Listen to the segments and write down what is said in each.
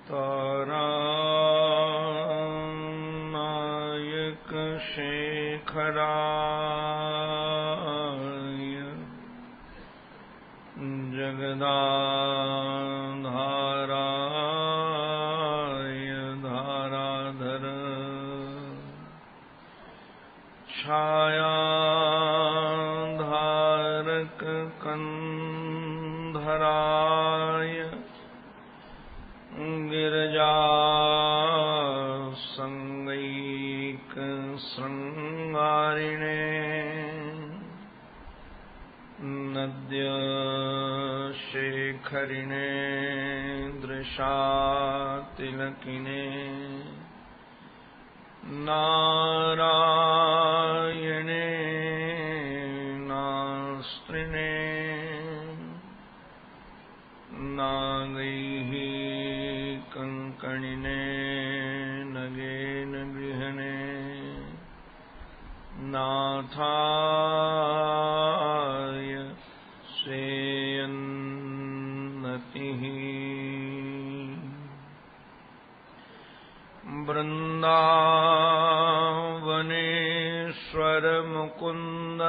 तारानायक शेखराय जगदाधाराय धाराधर छायाधारक कंधराय Girija संगैक श्रृंगारिणे नद्य शेखरिणे दृशातिलकिने नारायणे नास्त्रिणे नागैः कंकणिने again गृहणे नाथाय श्रेयन्नतिः वृन्दावनेश्वर मुकुन्द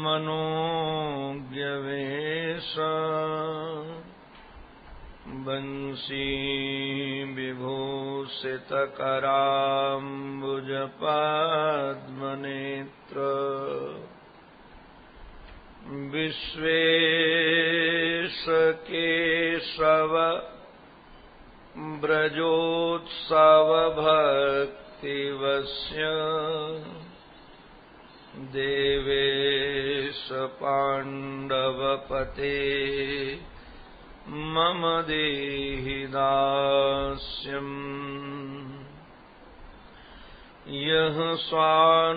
मनोज्ञवेश बंसी विभूषितकराम्बुजपद्मनेत्र विश्वेशकेशव ब्रजोत्सवभक्तिवस्य देवेश पाण्डवपते मम देहि दास्यम् यः स्वानुभावमखिल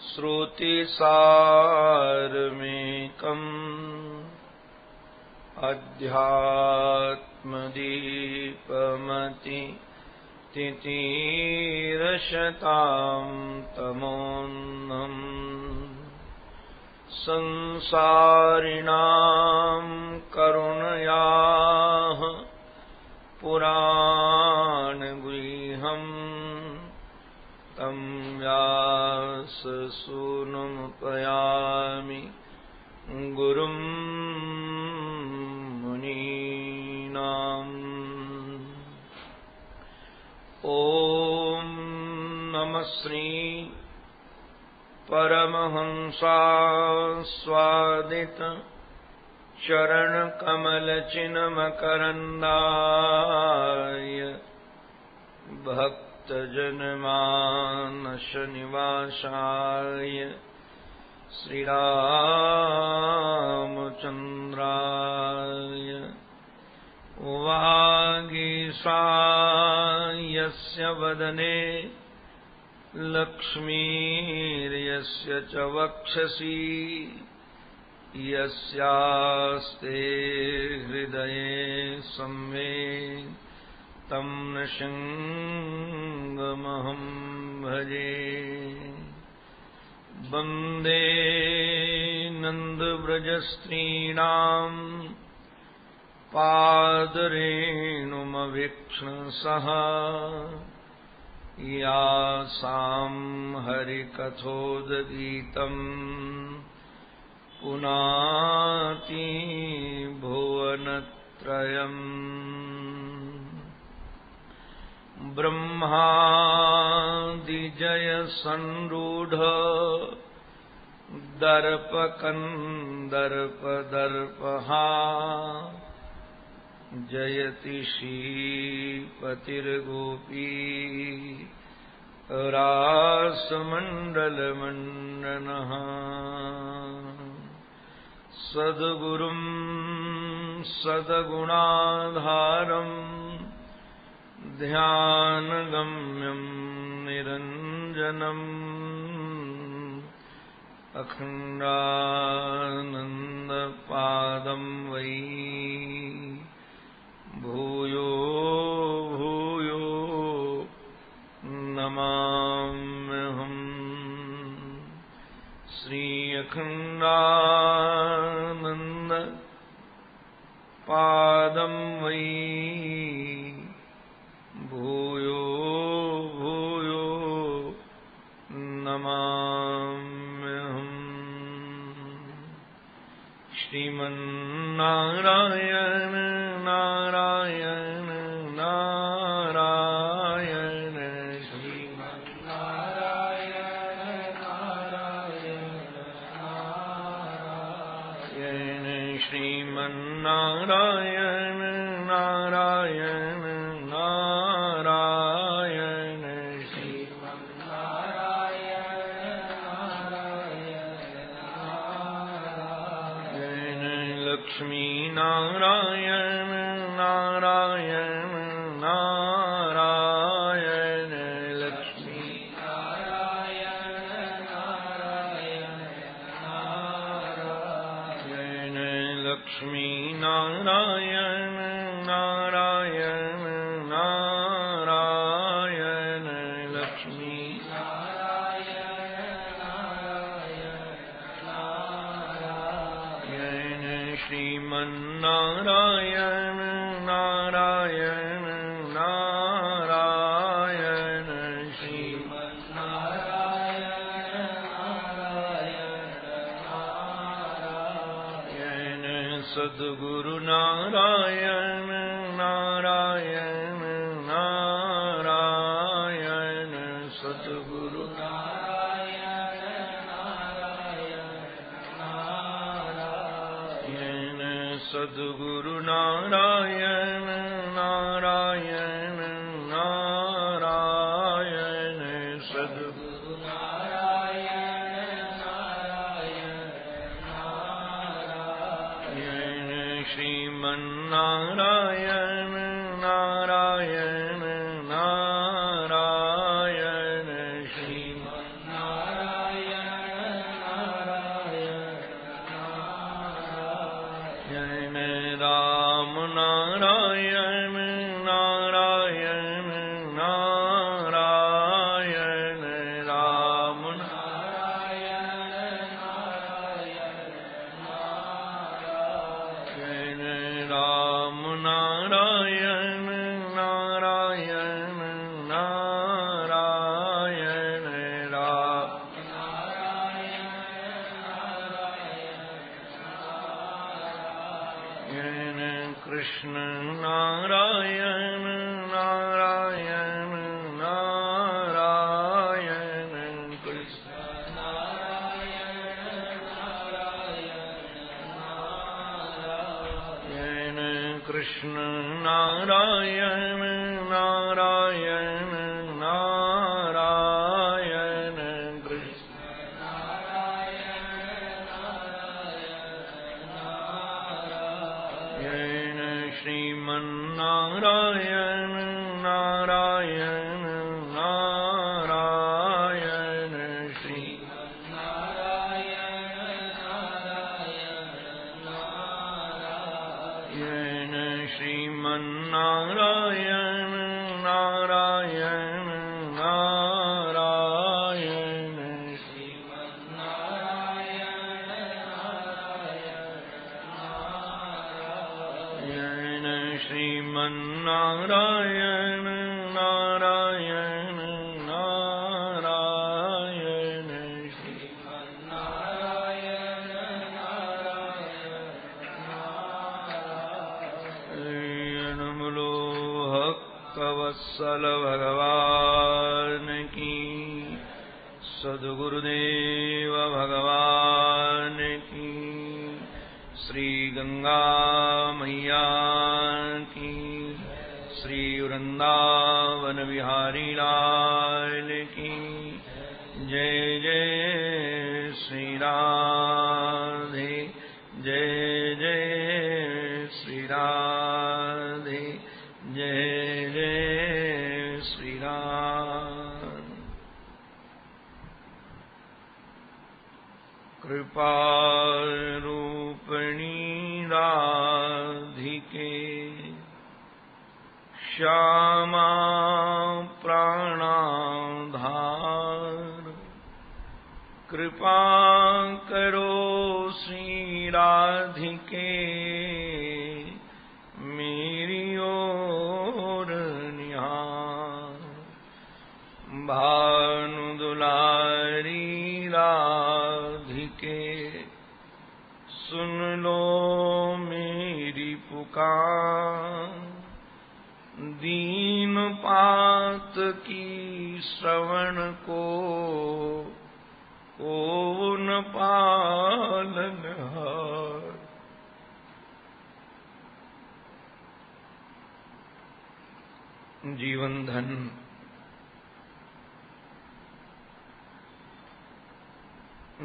श्रुतिसारमेकम् अध्यात्मदीपमति तितीरशतां तमोन्नम् संसारिणां करुणयाः पुराणगृहम् तं व्याससूनुमुपयामि गुरुं मुनीनाम्। ॐ नमः श्री परमहंसास्वादित चरणकमलचिन्मकरन्दाय भक्तजनमानसनिवासाय श्रीरामचन्द्राय वागीशायस्य वदने लक्ष्मीर्यस्य च वक्षसि यस्यास्ते हृदये संवेद तं नृसिंहमहं भजे। वन्दे नन्दव्रजस्त्रीणां पादरेणुमभीक्ष्णसः यासां हरिकथोदगीतं पुनाति भुवनत्रयम्। ब्रह्मादिजयसंरूढ दर्पकन्दर्पदर्पहा जयति श्रीपतिर्गोपी रासमण्डलमण्डनः। सद्गुरुं सद्गुणाधारं ध्यानगम्यं निरञ्जनम् अखण्डानन्दपादं वै भूयो भूयो नमाम्यहम्। श्री अखंडानंद पादं वै भूयो भूयो नमाम्यहम्। श्रीमन्नारायण नारायण नारायण श्रीमन्नारायण नारायण नारायण श्रीमन्नारायण नारायण नारायण श्रीमन्नारायण नारायण लक्ष्मी नारायण नारायण नारायण लक्ष्मी नारायण नारायण नारायण लक्ष्मी नारायण नारायण नारायण लक्ष्मी नारायण नारायण श्रीमन्नारायण नारायण नारायण श्रीमन्नारायण नारायण सद्गुरु नारायण नारायण नारायण सद्गुरु नारायण नारायण सद्गुरु नारायण नारायण नारायण सद्गुरु नारायण नारायण श्रीमन्नारायण नारायण नारायण श्रीमन्नारायण नारायण राम नारायण नारायण नारायण राम नारायण नारायण राम नारायण नारायण नारायण राम नारायण कृष्ण नारायण नारायण नारायण कृष्ण नारायण नारायण कृष्ण नारायण नारायण नारायण कृष्ण नारायण श्रीमन्नारायण नारायण नारायण श्रीमन्नारायण नारायण श्रीमन्नारायण नारायण नारायण श्रीमन्नारायण श्रीमन्नारायण नारायण नारायण श्रीमन्नारायण नारायण बोलो भक्तवत्सल भगवान की सद्गुरुदेव भगवान की श्री गंगा मैया की श्री वृंदावन बिहारी लाल की जय जय श्री राधे जय जय श्री राधे जय जय श्री राम। कृपा रूपिणी राधिके श्यामा प्राणाधार कृपा करो श्री राधिके मेरी ओर निहार। भानु दुलारी राधिके सुन लो मेरी पुकार। दीन पात की श्रवण को न पालनहार। जीवन धन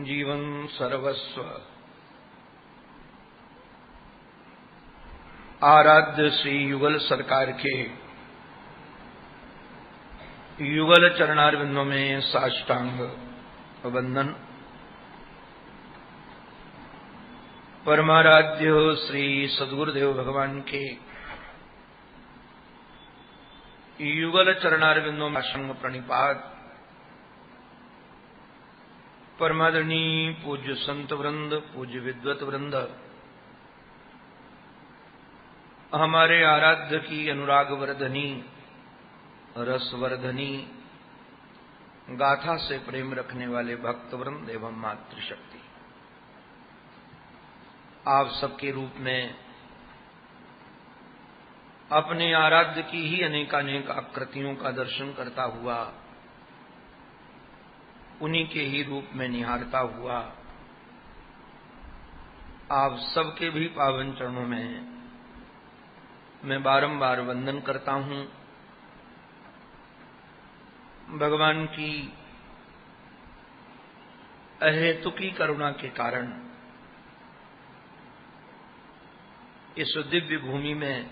जीवन सर्वस्व आराध्य श्री युगल सरकार के युगल चरणारविंदों में साष्टांग वंदन। परमाराध्य श्री सद्गुरुदेव भगवान के युगल चरणारविंदों में संग प्रणिपात। परमादरणीय पूज्य संत वृंद, पूज्य विद्वत वृंद, हमारे आराध्य की अनुराग वर्धनी, रसवर्धनी गाथा से प्रेम रखने वाले भक्त वृंद एवं मातृशक्ति, आप सबके रूप में अपने आराध्य की ही अनेकानेक आकृतियों का दर्शन करता हुआ, उन्हीं के ही रूप में निहारता हुआ, आप सबके भी पावन चरणों में मैं बारंबार वंदन करता हूं। भगवान की अहेतुकी करुणा के कारण इस दिव्य भूमि में,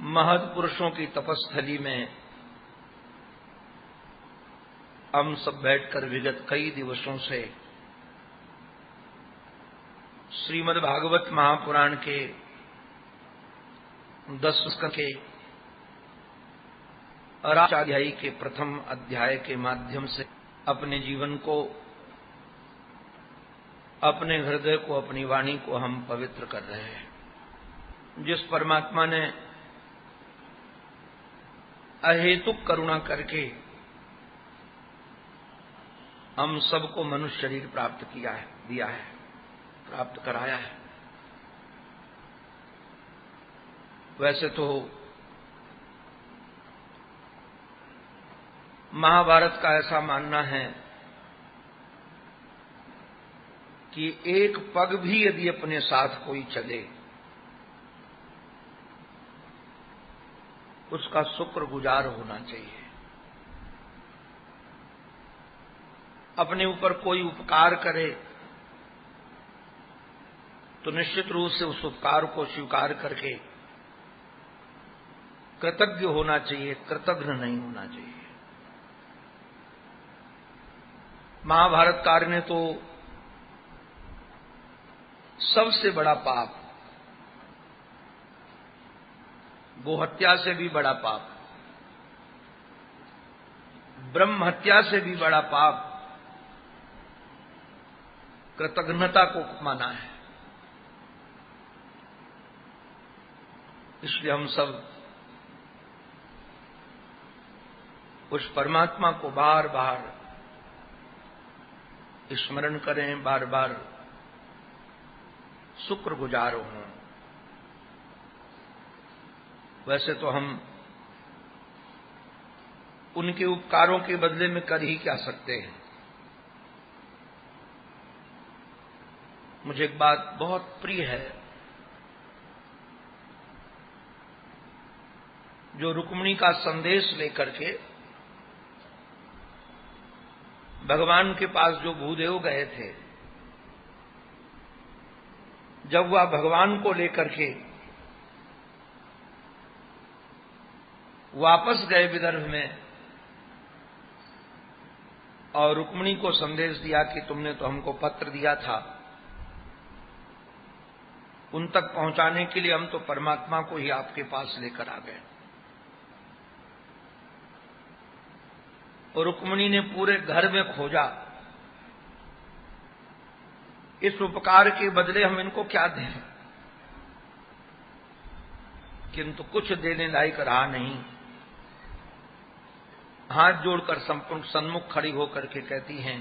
महत् पुरुषों की तपस्थली में हम सब बैठकर विगत कई दिवसों से श्रीमद् भागवत महापुराण के 10 स्कंद के अध्यायी के प्रथम अध्याय के माध्यम से अपने जीवन को, अपने हृदय को, अपनी वाणी को हम पवित्र कर रहे हैं। जिस परमात्मा ने अहेतुक करुणा करके हम सबको मनुष्य शरीर प्राप्त किया है, दिया है, प्राप्त कराया है। वैसे तो महाभारत का ऐसा मानना है कि एक पग भी यदि अपने साथ कोई चले, उसका शुक्रगुजार होना चाहिए। अपने ऊपर कोई उपकार करे तो निश्चित रूप से उस उपकार को स्वीकार करके कृतज्ञ होना चाहिए, कृतघ्न नहीं होना चाहिए। महाभारतकार ने तो सबसे बड़ा पाप, गोहत्या से भी बड़ा पाप, ब्रह्म हत्या से भी बड़ा पाप, कृतघ्नता को माना है। इसलिए हम सब उस परमात्मा को बार बार स्मरण करें, बार बार शुक्रगुजार हों। वैसे तो हम उनके उपकारों के बदले में कर ही क्या सकते हैं। मुझे एक बात बहुत प्रिय है, जो रुक्मिणी का संदेश लेकर के भगवान के पास जो भूदेव गए थे, जब वह भगवान को लेकर के वापस गए विदर्भ में और रुक्मिणी को संदेश दिया कि तुमने तो हमको पत्र दिया था, उन तक पहुंचाने के लिए हम तो परमात्मा को ही आपके पास लेकर आ गए। और रुक्मिणी ने पूरे घर में खोजा, इस उपकार के बदले हम इनको क्या दें, किंतु कुछ देने लायक रहा नहीं। हाथ जोड़कर संपूर्ण सन्मुख खड़ी होकर के कहती हैं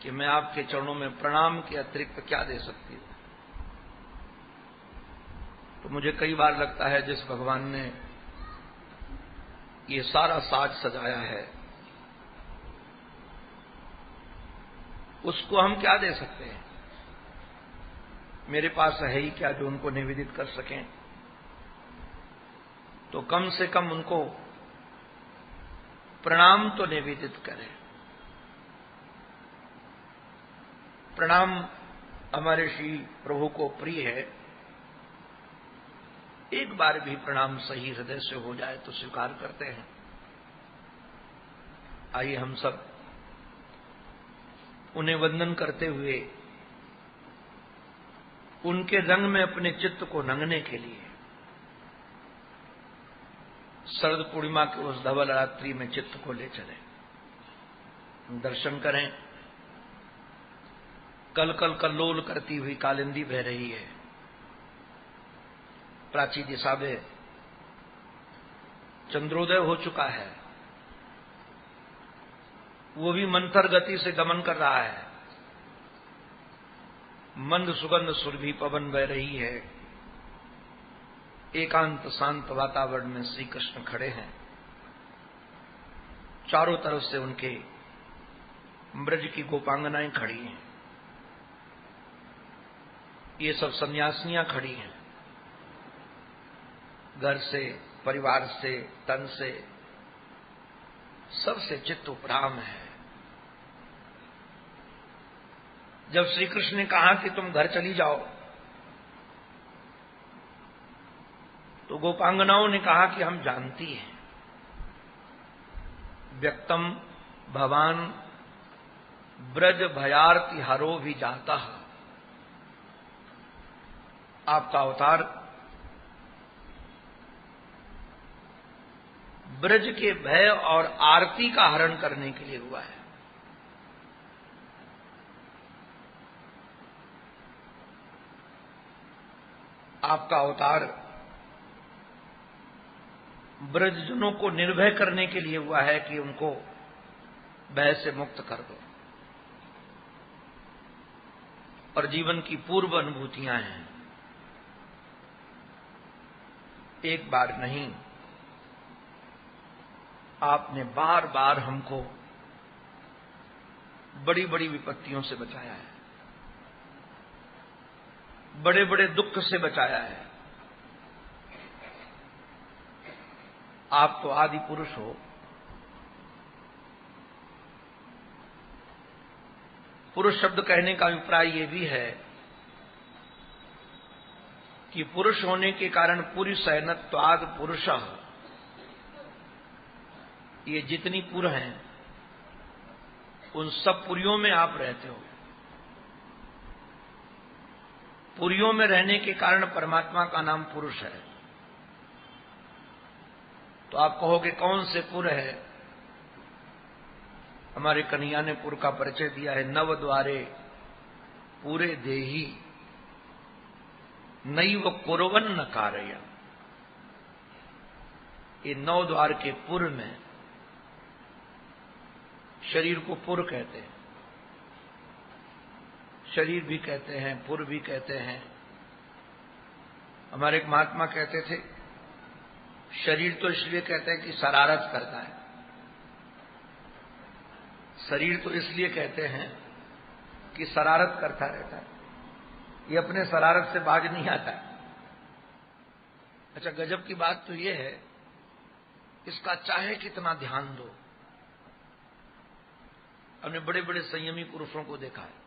कि मैं आपके चरणों में प्रणाम के अतिरिक्त क्या दे सकती हूं। तो मुझे कई बार लगता है जिस भगवान ने ये सारा साज सजाया है उसको हम क्या दे सकते हैं। मेरे पास है ही क्या जो उनको निवेदित कर सकें। तो कम से कम उनको प्रणाम तो निवेदित करें। प्रणाम हमारे श्री प्रभु को प्रिय है। एक बार भी प्रणाम सही हृदय से हो जाए तो स्वीकार करते हैं। आइए हम सब उन्हें वंदन करते हुए उनके रंग में अपने चित्त को रंगने के लिए शरद पूर्णिमा के उस धवल रात्रि में चित्त को ले चले। दर्शन करें। कल कल कल्लोल करती हुई कालिंदी बह रही है। प्राची दिशा में चंद्रोदय हो चुका है, वो भी मंथर गति से गमन कर रहा है। मंद सुगंध सुरभि पवन बह रही है। एकांत शांत वातावरण में श्री कृष्ण खड़े हैं। चारों तरफ से उनके ब्रज की गोपांगनाएं खड़ी हैं। ये सब सन्यासिनियां खड़ी हैं। घर से, परिवार से, तन से, सबसे चित्त उपराम है। जब श्री कृष्ण ने कहा कि तुम घर चली जाओ तो गोपांगनाओं ने कहा कि हम जानती हैं। व्यक्तम भवान ब्रज भयार्ति हरो भी जाता है। आपका अवतार ब्रज के भय और आरती का हरण करने के लिए हुआ है। आपका अवतार ब्रजजनों को निर्भय करने के लिए हुआ है कि उनको भय से मुक्त कर दो। और जीवन की पूर्व अनुभूतियां हैं। एक बार नहीं, आपने बार बार हमको बड़ी बड़ी विपत्तियों से बचाया है, बड़े बड़े दुख से बचाया है। आप तो आदि पुरुष हो। पुरुष शब्द कहने का अभिप्राय ये भी है कि पुरुष होने के कारण पुरी शयनत्वाद पुरुष, ये जितनी पुर हैं उन सब पुरियों में आप रहते हो। पुरियों में रहने के कारण परमात्मा का नाम पुरुष है। तो आप कहोगे कौन से पुर है? हमारे कन्हैया ने पुर का परिचय दिया है। नव द्वारे पूरे देही नैव कुरवन न कार्य। ये 9 द्वार के पुर में, शरीर को पुर कहते हैं, शरीर भी कहते हैं, पुर भी कहते हैं। हमारे एक महात्मा कहते थे शरीर तो इसलिए कहते हैं कि शरारत करता है। शरीर तो इसलिए कहते हैं कि शरारत करता रहता है, ये अपने शरारत से बाज नहीं आता। अच्छा, गजब की बात तो ये है, इसका चाहे कितना ध्यान दो। हमने बड़े बड़े संयमी पुरुषों को देखा है,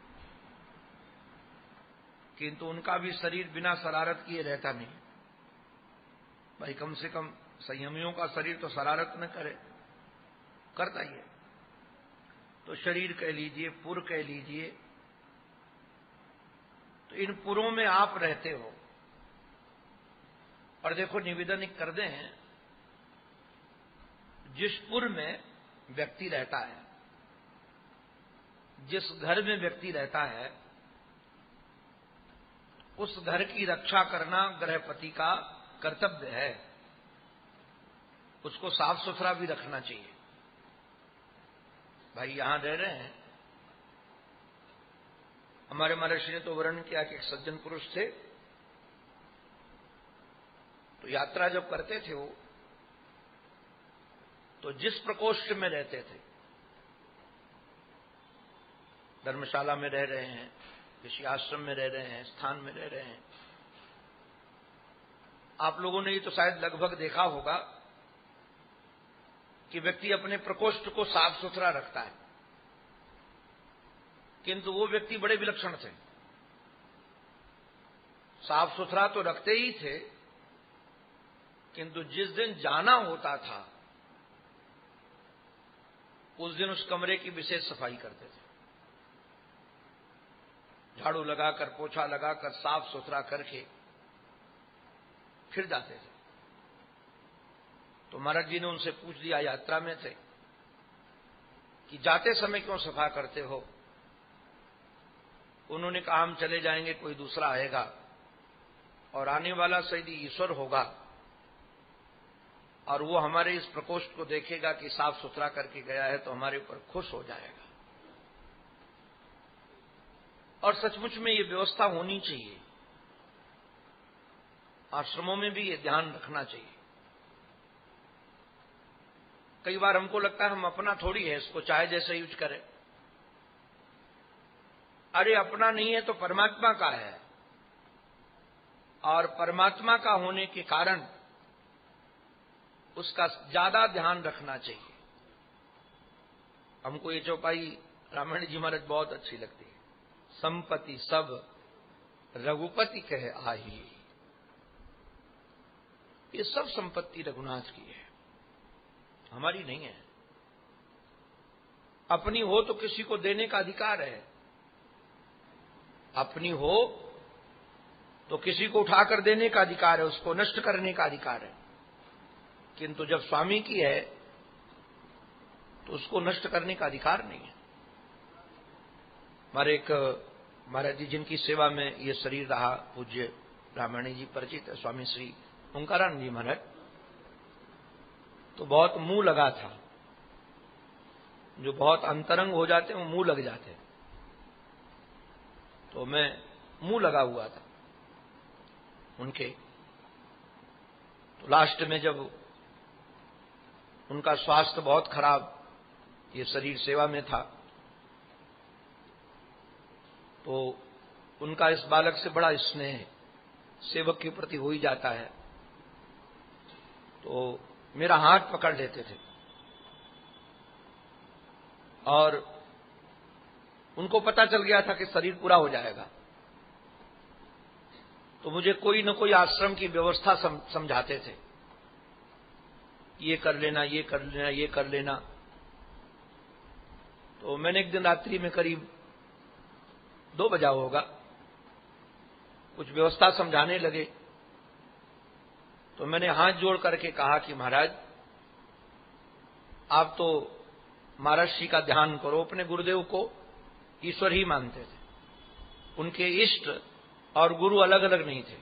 किंतु उनका भी शरीर बिना शरारत किए रहता नहीं। भाई कम से कम संयमियों का शरीर तो शरारत न करे, करता ही है। तो शरीर कह लीजिए, पुर कह लीजिए, तो इन पुरों में आप रहते हो। और देखो, निवेदन कर दें, जिस पुर में व्यक्ति रहता है, जिस घर में व्यक्ति रहता है, उस घर की रक्षा करना गृहपति का कर्तव्य है। उसको साफ सुथरा भी रखना चाहिए। भाई यहां रह रहे हैं, हमारे महर्षि ने तो वर्णन किया कि एक सज्जन पुरुष थे, तो यात्रा जब करते थे वो, तो जिस प्रकोष्ठ में रहते थे, धर्मशाला में रह रहे हैं, किसी आश्रम में रह रहे हैं, स्थान में रह रहे हैं, आप लोगों ने ये तो शायद लगभग देखा होगा कि व्यक्ति अपने प्रकोष्ठ को साफ सुथरा रखता है, किंतु वो व्यक्ति बड़े विलक्षण थे। साफ सुथरा तो रखते ही थे, किंतु जिस दिन जाना होता था उस दिन उस कमरे की विशेष सफाई करते थे। झाड़ू लगाकर, पोछा लगाकर, साफ सुथरा करके फिर जाते थे। तो महाराज जी ने उनसे पूछ दिया, यात्रा में थे, कि जाते समय क्यों सफा करते हो? उन्होंने कहा, हम चले जाएंगे, कोई दूसरा आएगा और आने वाला सही ईश्वर होगा और वो हमारे इस प्रकोष्ठ को देखेगा कि साफ सुथरा करके गया है तो हमारे ऊपर खुश हो जाएगा। और सचमुच में ये व्यवस्था होनी चाहिए। आश्रमों में भी ये ध्यान रखना चाहिए। कई बार हमको लगता है हम अपना थोड़ी है, इसको चाहे जैसे यूज करें। अरे अपना नहीं है तो परमात्मा का है, और परमात्मा का होने के कारण उसका ज्यादा ध्यान रखना चाहिए। हमको ये चौपाई रामायण जी महाराज बहुत अच्छी लगती है। संपत्ति सब रघुपति कहे आही, ये सब संपत्ति रघुनाथ की है, हमारी नहीं है। अपनी हो तो किसी को देने का अधिकार है, अपनी हो तो किसी को उठाकर देने का अधिकार है, उसको नष्ट करने का अधिकार है। किंतु जब स्वामी की है तो उसको नष्ट करने का अधिकार नहीं है। हमारे एक महाराज जी जिनकी सेवा में ये शरीर रहा, पूज्य ब्राह्मणी जी परिचित है, स्वामी श्री ओंकारानंद जी महाराज, तो बहुत मुंह लगा था। जो बहुत अंतरंग हो जाते हैं वो मुंह लग जाते हैं, तो मैं मुंह लगा हुआ था उनके। तो लास्ट में जब उनका स्वास्थ्य बहुत खराब, ये शरीर सेवा में था, तो उनका इस बालक से बड़ा स्नेह सेवक के प्रति हो ही जाता है। तो मेरा हाथ पकड़ लेते थे और उनको पता चल गया था कि शरीर पूरा हो जाएगा, तो मुझे कोई न कोई आश्रम की व्यवस्था समझाते थे, ये कर लेना, ये कर लेना, ये कर लेना। तो मैंने एक दिन रात्रि में करीब 2 बजा होगा, कुछ व्यवस्था समझाने लगे, तो मैंने हाथ जोड़ करके कहा कि महाराज आप तो महर्षि का ध्यान करो। अपने गुरुदेव को ईश्वर ही मानते थे, उनके इष्ट और गुरु अलग अलग नहीं थे,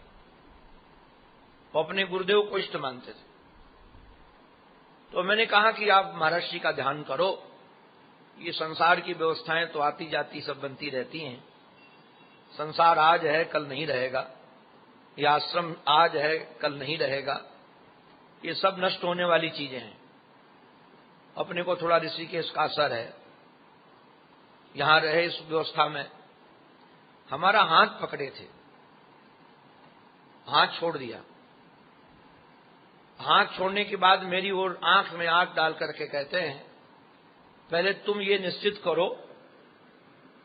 वो अपने गुरुदेव को इष्ट मानते थे। तो मैंने कहा कि आप महर्षि का ध्यान करो, ये संसार की व्यवस्थाएं तो आती जाती सब बनती रहती हैं। संसार आज है कल नहीं रहेगा, यह आश्रम आज है कल नहीं रहेगा, ये सब नष्ट होने वाली चीजें हैं। अपने को थोड़ा ऋषिकेश का असर है, यहां रहे इस व्यवस्था में। हमारा हाथ पकड़े थे, हाथ छोड़ दिया। हाथ छोड़ने के बाद मेरी ओर आंख में आंख डाल करके कहते हैं, पहले तुम ये निश्चित करो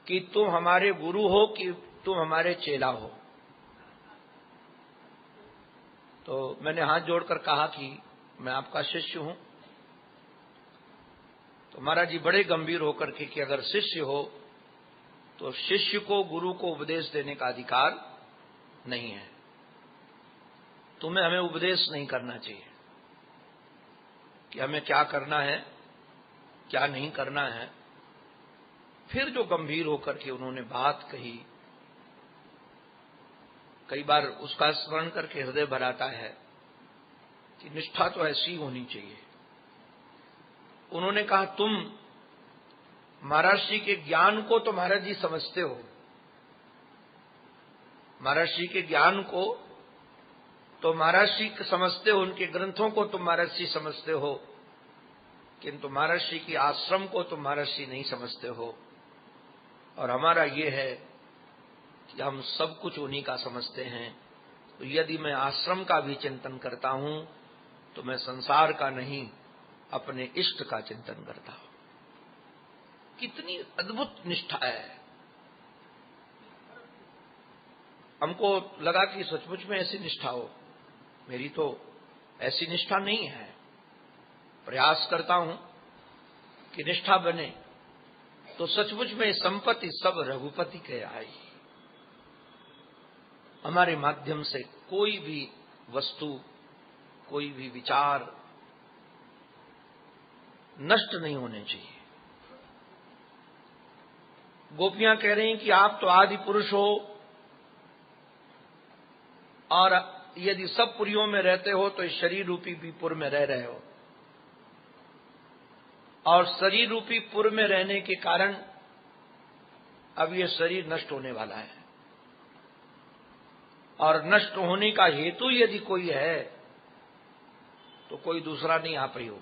कि तुम हमारे गुरु हो कि तुम हमारे चेला हो। तो मैंने हाथ जोड़कर कहा कि मैं आपका शिष्य हूं। तो महाराज जी बड़े गंभीर होकर के कि अगर शिष्य हो तो शिष्य को गुरु को उपदेश देने का अधिकार नहीं है, तुम्हें हमें उपदेश नहीं करना चाहिए कि हमें क्या करना है, क्या नहीं करना है। फिर जो गंभीर होकर के उन्होंने बात कही, कई बार उसका स्मरण करके हृदय भर आता है कि निष्ठा तो ऐसी होनी चाहिए। उन्होंने कहा, तुम महर्षि के ज्ञान को तो महाराज जी समझते हो, महर्षि के ज्ञान को तो महर्षि समझते हो, उनके ग्रंथों को तुम महर्षि समझते हो, किंतु महर्षि की आश्रम को तुम महर्षि नहीं समझते हो। और हमारा ये है कि हम सब कुछ उन्हीं का समझते हैं। तो यदि मैं आश्रम का भी चिंतन करता हूं तो मैं संसार का नहीं, अपने इष्ट का चिंतन करता हूं। कितनी अद्भुत निष्ठा है। हमको लगा कि सचमुच में ऐसी निष्ठा हो, मेरी तो ऐसी निष्ठा नहीं है। प्रयास करता हूं कि निष्ठा बने, तो सचमुच में संपत्ति सब रघुपति के आई। हमारे माध्यम से कोई भी वस्तु, कोई भी विचार नष्ट नहीं होने चाहिए। गोपियां कह रही हैं कि आप तो आदि पुरुष हो, और यदि सब पुरियों में रहते हो तो इस शरीर रूपी भी पुर में रह रहे हो, और शरीर रूपी पुर में रहने के कारण अब ये शरीर नष्ट होने वाला है, और नष्ट होने का हेतु यदि कोई है तो कोई दूसरा नहीं, आप ही हो।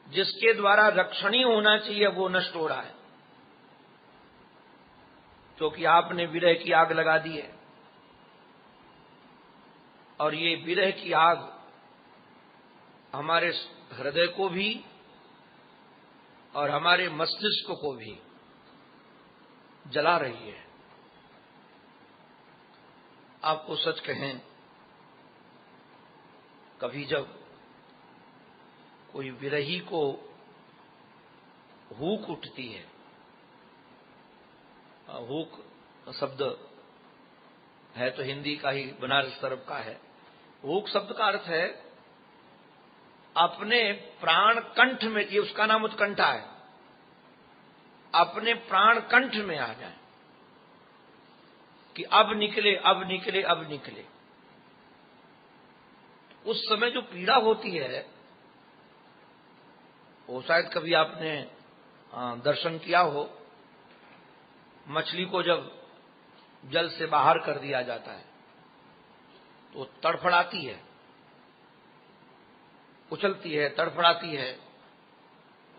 जिसके द्वारा रक्षणीय होना चाहिए वो नष्ट हो रहा है, क्योंकि आपने विरह की आग लगा दी है। और ये विरह की आग हमारे हृदय को भी और हमारे मस्तिष्क को भी जला रही है। आपको सच कहें, कभी जब कोई विरही को हूक उठती है, हूक शब्द है तो हिंदी का ही, बनारस तरफ का है। हूक शब्द का अर्थ है अपने प्राण कंठ में, ये उसका नाम उत्कंठा है, अपने प्राण कंठ में आ जाए कि अब निकले, अब निकले, अब निकले। उस समय जो पीड़ा होती है वो शायद कभी आपने दर्शन किया हो। मछली को जब जल से बाहर कर दिया जाता है तो तड़फड़ाती है, उछलती है, तड़फड़ाती है।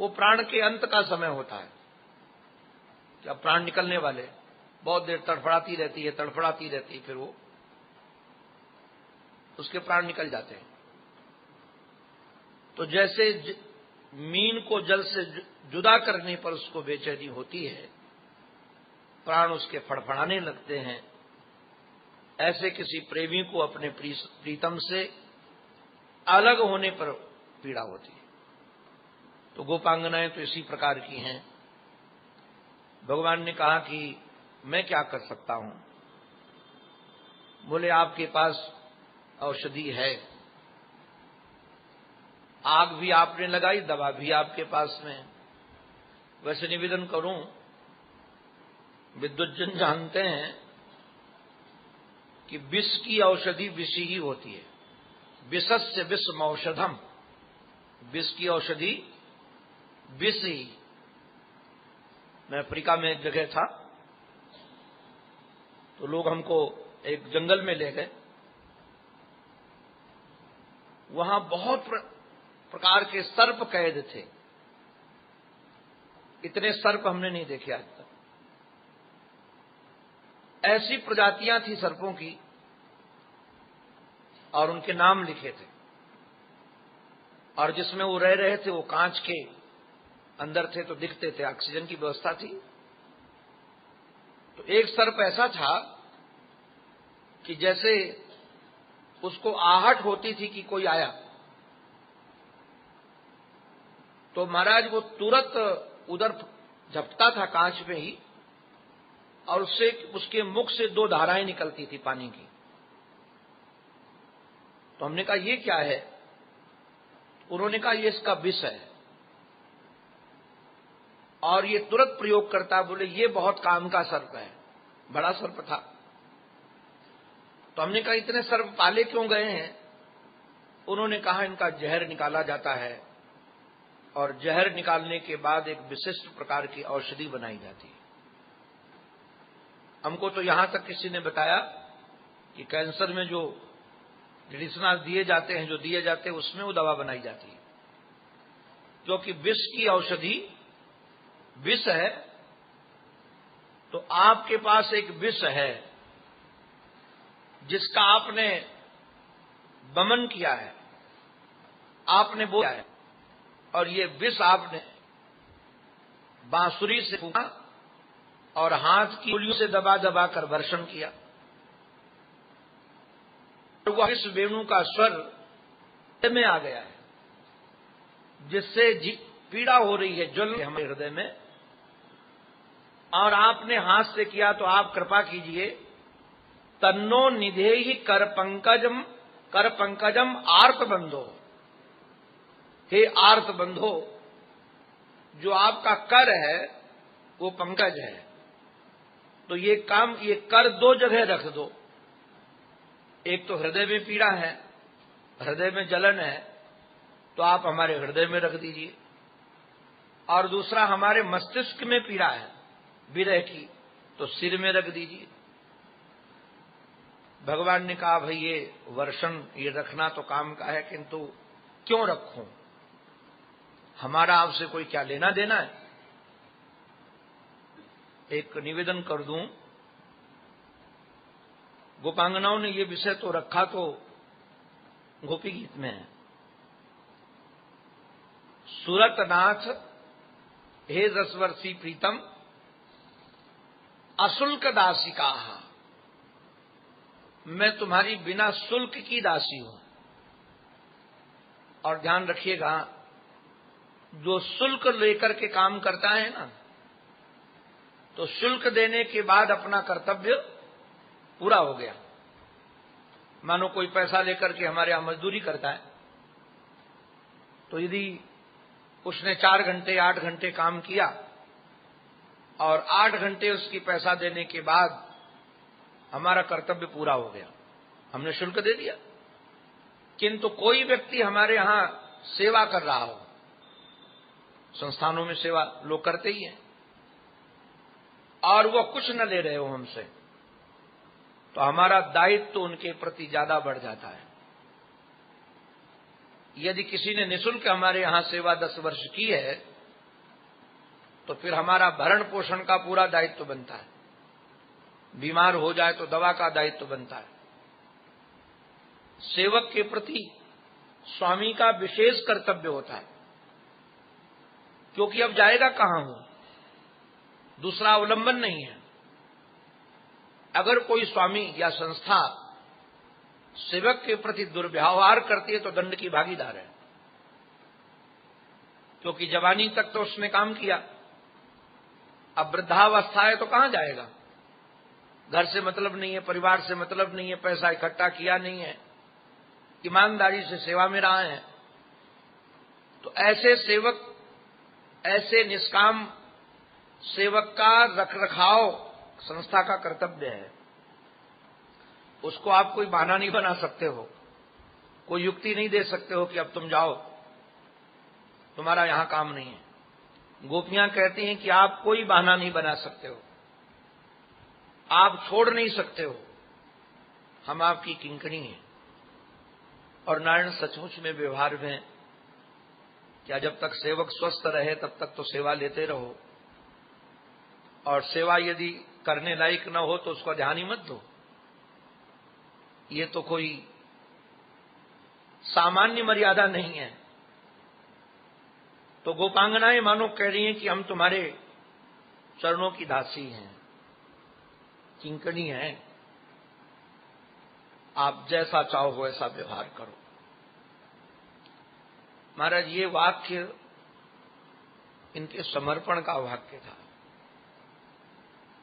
वो प्राण के अंत का समय होता है, जब प्राण निकलने वाले, बहुत देर तड़फड़ाती रहती है, तड़फड़ाती रहती है, फिर वो उसके प्राण निकल जाते हैं। तो जैसे मीन को जल से जुदा करने पर उसको बेचैनी होती है, प्राण उसके फड़फड़ाने लगते हैं, ऐसे किसी प्रेमी को अपने प्रीतम से अलग होने पर पीड़ा होती है। तो गोपांगनाएं तो इसी प्रकार की हैं। भगवान ने कहा कि मैं क्या कर सकता हूं। बोले, आपके पास औषधि है, आग भी आपने लगाई, दवा भी आपके पास में। वैसे निवेदन करूं, विद्वज्जन जानते हैं कि विष की औषधि विष ही होती है। विषस्य विषम औषधम, विष की औषधि विष ही। मैं अफ्रीका में एक जगह था, तो लोग हमको एक जंगल में ले गए। वहां बहुत प्रकार के सर्प कैद थे। इतने सर्प हमने नहीं देखे आज तक। ऐसी प्रजातियां थी सर्पों की, और उनके नाम लिखे थे। और जिसमें वो रह रहे थे वो कांच के अंदर थे, तो दिखते थे, ऑक्सीजन की व्यवस्था थी। तो एक सर्प ऐसा था कि जैसे उसको आहट होती थी कि कोई आया, तो महाराज वो तुरंत उधर झपटा था कांच में ही, और उससे उसके मुख से 2 धाराएं निकलती थी पानी की। तो हमने कहा ये क्या है? उन्होंने कहा ये इसका विष है, और ये तुरंत प्रयोग करता, बोले ये बहुत काम का सर्प है, बड़ा सर्प था। तो हमने कहा इतने सर्प पाले क्यों गए हैं? उन्होंने कहा इनका जहर निकाला जाता है, और जहर निकालने के बाद एक विशिष्ट प्रकार की औषधि बनाई जाती है। हमको तो यहां तक किसी ने बताया कि कैंसर में जो मेडिसिन दिए जाते हैं, जो दिए जाते हैं, उसमें वो दवा बनाई जाती है, क्योंकि विष की औषधि विष है। तो आपके पास एक विष है जिसका आपने दमन किया है, आपने बोला है, और ये विष आपने बांसुरी से फूंका और हाथ की उंगलियों से दबा दबा कर वर्षण किया। वह इस वेणु का स्वर में आ गया है, जिससे पीड़ा हो रही है, ज्वल हमारे हृदय में, और आपने हाथ से किया। तो आप कृपा कीजिए, तन्नो निधेहि कर पंकजम आर्त बंधो। हे आर्त बंधो, जो आपका कर है वो पंकज है, तो ये कर दो जगह रख दो। एक तो हृदय में पीड़ा है, हृदय में जलन है, तो आप हमारे हृदय में रख दीजिए। और दूसरा, हमारे मस्तिष्क में पीड़ा है विरह की, तो सिर में रख दीजिए। भगवान ने कहा भाई ये वर्षण, ये रखना तो काम का है, किंतु क्यों रखूं? हमारा आपसे कोई क्या लेना देना है? एक निवेदन कर दूं, गोपांगनाओं ने ये विषय तो रखा तो गोपी गीत में है। सुरतनाथ हे रसवर्षी प्रीतम अशुल्क दासिका, मैं तुम्हारी बिना शुल्क की दासी हूं। और ध्यान रखिएगा, जो शुल्क लेकर के काम करता है ना, तो शुल्क देने के बाद अपना कर्तव्य पूरा हो गया। मानो कोई पैसा लेकर के हमारे यहां मजदूरी करता है, तो यदि उसने 4 घंटे 8 घंटे काम किया और 8 घंटे उसकी पैसा देने के बाद हमारा कर्तव्य पूरा हो गया, हमने शुल्क दे दिया। किंतु कोई व्यक्ति हमारे यहां सेवा कर रहा हो, संस्थानों में सेवा लोग करते ही हैं, और वो कुछ न ले रहे हो हमसे, तो हमारा दायित्व तो उनके प्रति ज्यादा बढ़ जाता है। यदि किसी ने निःशुल्क हमारे यहां सेवा 10 वर्ष की है, तो फिर हमारा भरण पोषण का पूरा दायित्व बनता है। बीमार हो जाए तो दवा का दायित्व बनता है। सेवक के प्रति स्वामी का विशेष कर्तव्य होता है, क्योंकि अब जाएगा कहां हूं, दूसरा अवलंबन नहीं है। अगर कोई स्वामी या संस्था सेवक के प्रति दुर्व्यवहार करती है तो दंड की भागीदार है, क्योंकि जवानी तक तो उसने काम किया, अब वृद्धावस्था है तो कहां जाएगा? घर से मतलब नहीं है, परिवार से मतलब नहीं है, पैसा इकट्ठा किया नहीं है, ईमानदारी से सेवा में रहा है। तो ऐसे सेवक, ऐसे निष्काम सेवक का रखरखाव संस्था का कर्तव्य है। उसको आप कोई बहाना नहीं बना सकते हो, कोई युक्ति नहीं दे सकते हो कि अब तुम जाओ, तुम्हारा यहां काम नहीं है। गोपियां कहती हैं कि आप कोई बहाना नहीं बना सकते हो, आप छोड़ नहीं सकते हो, हम आपकी किंकणी हैं। और नारायण सचमुच में व्यवहार में क्या, जब तक सेवक स्वस्थ रहे तब तक तो सेवा लेते रहो, और सेवा यदि करने लायक न हो तो उसका ध्यान ही मत दो। ये तो कोई सामान्य मर्यादा नहीं है। तो गोपांगनाएं मानो कह रही हैं कि हम तुम्हारे चरणों की दासी हैं, किंकणी हैं, आप जैसा चाहो वैसा व्यवहार करो। महाराज, ये वाक्य इनके समर्पण का वाक्य था।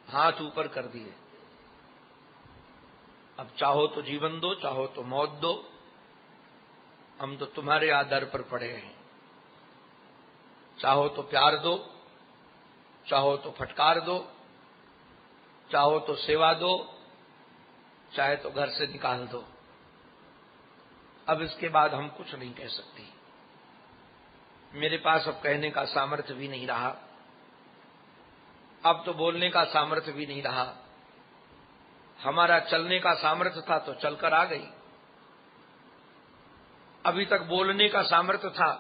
हाथ ऊपर कर दिए, अब चाहो तो जीवन दो, चाहो तो मौत दो, हम तो तुम्हारे आदर पर पड़े हैं। चाहो तो प्यार दो, चाहो तो फटकार दो, चाहो तो सेवा दो, चाहे तो घर से निकाल दो। अब इसके बाद हम कुछ नहीं कह सकती। मेरे पास अब कहने का सामर्थ्य भी नहीं रहा, अब तो बोलने का सामर्थ्य भी नहीं रहा। हमारा चलने का सामर्थ्य था तो चलकर आ गई, अभी तक बोलने का सामर्थ्य था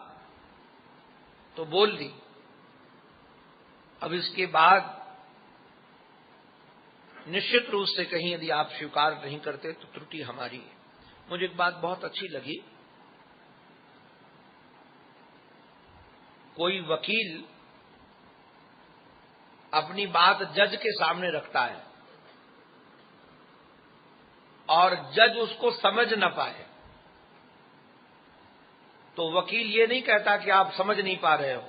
तो बोल ली। अब इसके बाद निश्चित रूप से कहीं यदि आप स्वीकार नहीं करते तो त्रुटि हमारी है। मुझे एक बात बहुत अच्छी लगी, कोई वकील अपनी बात जज के सामने रखता है और जज उसको समझ न पाए तो वकील ये नहीं कहता कि आप समझ नहीं पा रहे हो,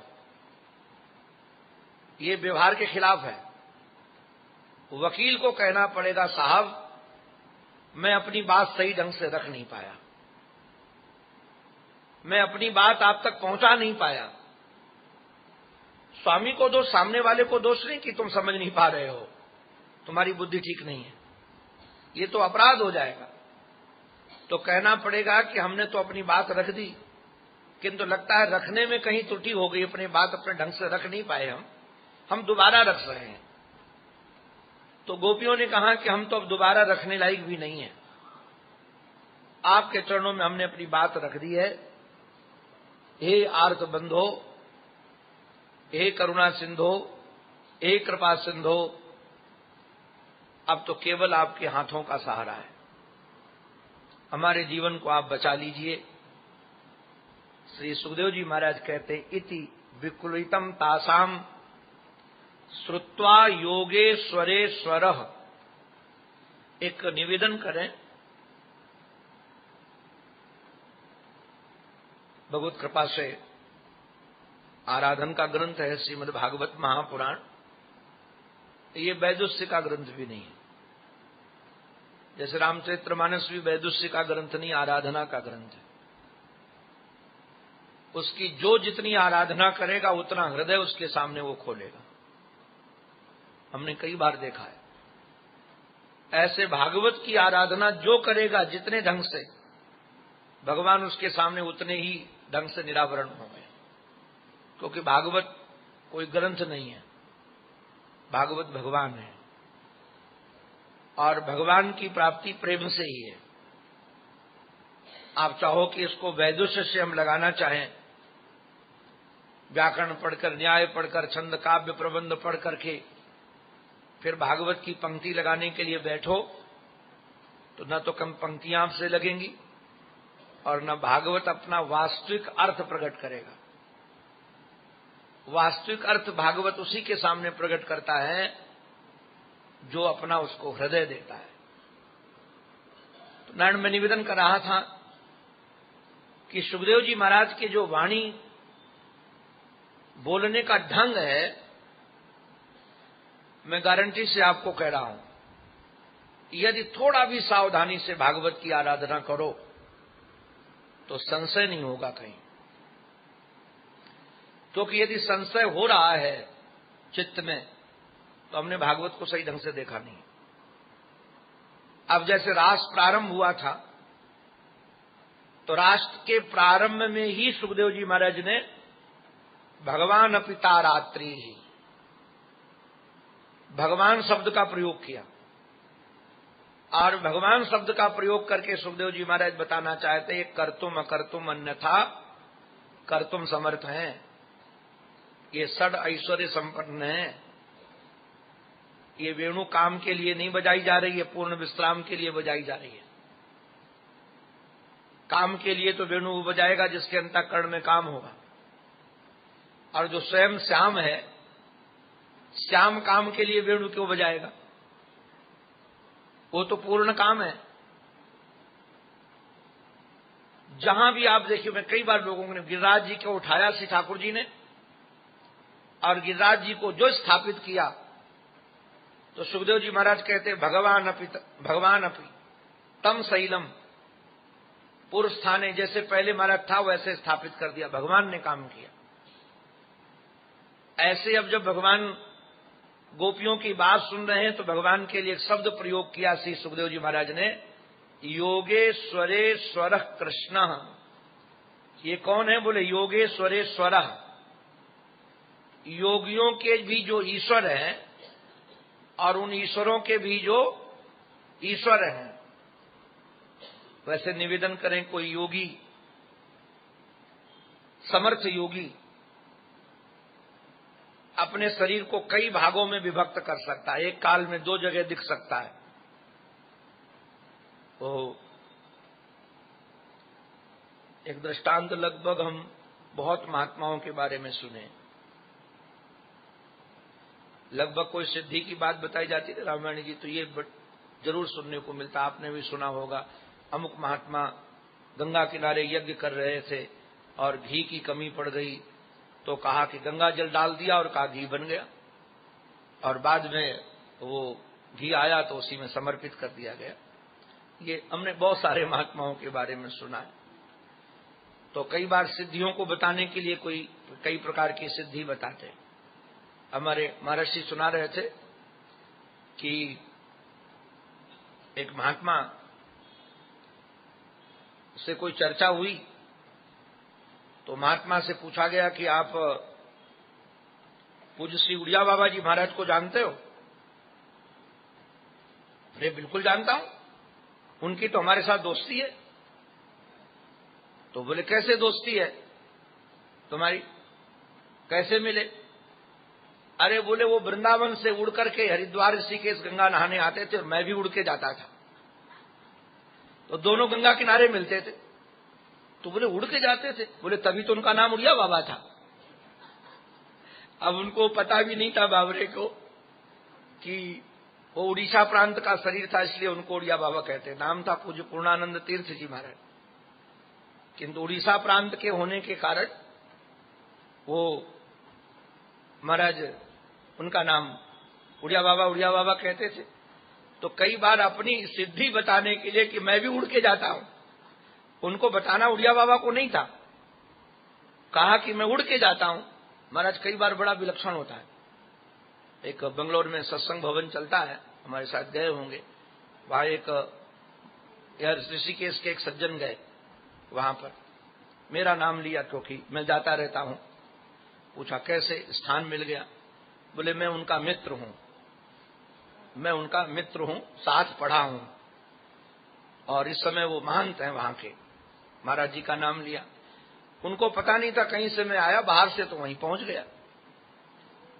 ये व्यवहार के खिलाफ है। वकील को कहना पड़ेगा, साहब मैं अपनी बात सही ढंग से रख नहीं पाया, मैं अपनी बात आप तक पहुंचा नहीं पाया। स्वामी को दोष, सामने वाले को दोष नहीं कि तुम समझ नहीं पा रहे हो, तुम्हारी बुद्धि ठीक नहीं है, ये तो अपराध हो जाएगा। तो कहना पड़ेगा कि हमने तो अपनी बात रख दी, किंतु लगता है रखने में कहीं त्रुटि हो गई, अपनी बात अपने ढंग से रख नहीं पाए, हम दोबारा रख रहे हैं। तो गोपियों ने कहा कि हम तो अब दोबारा रखने लायक भी नहीं है, आपके चरणों में हमने अपनी बात रख दी है। हे आर्त बंधो, हे करुणा सिंधो, हे कृपा सिंधो, अब तो केवल आपके हाथों का सहारा है, हमारे जीवन को आप बचा लीजिए। श्री सुखदेव जी महाराज कहते हैं, इति विकुलितम तासाम श्रुत्वा योगेश्वरेश्वरः। एक निवेदन करें, भगवत कृपा से आराधन का ग्रंथ है श्रीमद् भागवत महापुराण, ये वैदुष्य का ग्रंथ भी नहीं है। जैसे रामचरितमानस भी वैदुष्य का ग्रंथ नहीं, आराधना का ग्रंथ है। उसकी जो जितनी आराधना करेगा उतना हृदय उसके सामने वो खोलेगा, हमने कई बार देखा है। ऐसे भागवत की आराधना जो करेगा जितने ढंग से, भगवान उसके सामने उतने ही ढंग से निरावरण होंगे, क्योंकि भागवत कोई ग्रंथ नहीं है, भागवत भगवान है और भगवान की प्राप्ति प्रेम से ही है। आप चाहो कि इसको वैदुष्य से हम लगाना चाहें, व्याकरण पढ़कर, न्याय पढ़कर, छंद काव्य प्रबंध पढ़ करके फिर भागवत की पंक्ति लगाने के लिए बैठो तो न तो कम पंक्तियां आपसे लगेंगी और न भागवत अपना वास्तविक अर्थ प्रकट करेगा। वास्तविक अर्थ भागवत उसी के सामने प्रकट करता है जो अपना उसको हृदय देता है। तो नारायण में निवेदन कर रहा था कि सुखदेव जी महाराज के जो वाणी बोलने का ढंग है, मैं गारंटी से आपको कह रहा हूं, यदि थोड़ा भी सावधानी से भागवत की आराधना करो तो संशय नहीं होगा कहीं। क्योंकि यदि संशय हो रहा है चित्त में तो हमने भागवत को सही ढंग से देखा नहीं। अब जैसे रास प्रारंभ हुआ था तो राष्ट्र के प्रारंभ में ही सुखदेव जी महाराज ने भगवान पिता रात्रि ही, भगवान शब्द का प्रयोग किया और भगवान शब्द का प्रयोग करके सुखदेव जी महाराज बताना चाहते हैं, कर्तुम अकर्तुम अन्यथा कर्तुम समर्थ हैं, ये षड ऐश्वर्य संपन्न है। ये वेणु काम के लिए नहीं बजाई जा रही है, पूर्ण विश्राम के लिए बजाई जा रही है। काम के लिए तो वेणु वो बजाएगा जिसके अंतःकरण में काम होगा, और जो स्वयं श्याम है, श्याम काम के लिए वेणु क्यों बजाएगा? वो तो पूर्ण काम है। जहां भी आप देखिए, मैं कई बार लोगों ने गिरिराज जी को उठाया श्री ठाकुर जी ने, और गिरिराज जी को जो स्थापित किया तो सुखदेव जी महाराज कहते भगवान अपि तम शैलम, पूर्व स्थान है, जैसे पहले महाराज था वैसे स्थापित कर दिया, भगवान ने काम किया। ऐसे अब जब भगवान गोपियों की बात सुन रहे हैं तो भगवान के लिए एक शब्द प्रयोग किया श्री सुखदेव जी महाराज ने, योगेश्वरे स्वर कृष्ण। ये कौन है? बोले योगेश्वरे स्वर, योगियों के भी जो ईश्वर हैं और उन ईश्वरों के भी जो ईश्वर हैं। वैसे निवेदन करें, कोई योगी, समर्थ योगी अपने शरीर को कई भागों में विभक्त कर सकता है, एक काल में दो जगह दिख सकता है। तो एक दृष्टांत लगभग हम बहुत महात्माओं के बारे में सुने, लगभग कोई सिद्धि की बात बताई जाती है रामायण जी, तो ये जरूर सुनने को मिलता, आपने भी सुना होगा। अमुक महात्मा गंगा किनारे यज्ञ कर रहे थे और घी की कमी पड़ गई, तो कहा कि गंगा जल डाल दिया और कहा घी बन गया, और बाद में वो घी आया तो उसी में समर्पित कर दिया गया। ये हमने बहुत सारे महात्माओं के बारे में सुना है। तो कई बार सिद्धियों को बताने के लिए कोई कई प्रकार की सिद्धि बताते हैं। हमारे महर्षि सुना रहे थे कि एक महात्मा से कोई चर्चा हुई, तो महात्मा से पूछा गया कि आप पूज्य श्री उड़िया बाबा जी महाराज को जानते हो? अरे बिल्कुल जानता हूं, उनकी तो हमारे साथ दोस्ती है। तो बोले कैसे दोस्ती है तुम्हारी, कैसे मिले? अरे बोले वो वृंदावन से उड़ करके हरिद्वार ऋषिकेश गंगा नहाने आते थे और मैं भी उड़ के जाता था, तो दोनों गंगा किनारे मिलते थे। तो बोले उड़ के जाते थे? बोले तभी तो उनका नाम उड़िया बाबा था। अब उनको पता भी नहीं था बाबरे को कि वो उड़ीसा प्रांत का शरीर था, इसलिए उनको उड़िया बाबा कहते। नाम था पूज्य पूर्णानंद तीर्थ जी महाराज, किंतु उड़ीसा प्रांत के होने के कारण वो महाराज उनका नाम उड़िया बाबा कहते थे। तो कई बार अपनी सिद्धि बताने के लिए कि मैं भी उड़ के जाता हूं, उनको बताना उड़िया बाबा को नहीं था, कहा कि मैं उड़ के जाता हूं। महाराज कई बार बड़ा विलक्षण होता है। एक बंगलोर में सत्संग भवन चलता है, हमारे साथ गए होंगे, वहां एक ऋषिकेश के एक सज्जन गए, वहां पर मेरा नाम लिया क्योंकि मैं जाता रहता हूं। पूछा कैसे स्थान मिल गया? बोले मैं उनका मित्र हूं, साथ पढ़ा हूं, और इस समय वो महंत हैं वहां के। महाराज जी का नाम लिया, उनको पता नहीं था कहीं से मैं आया बाहर से, तो वहीं पहुंच गया।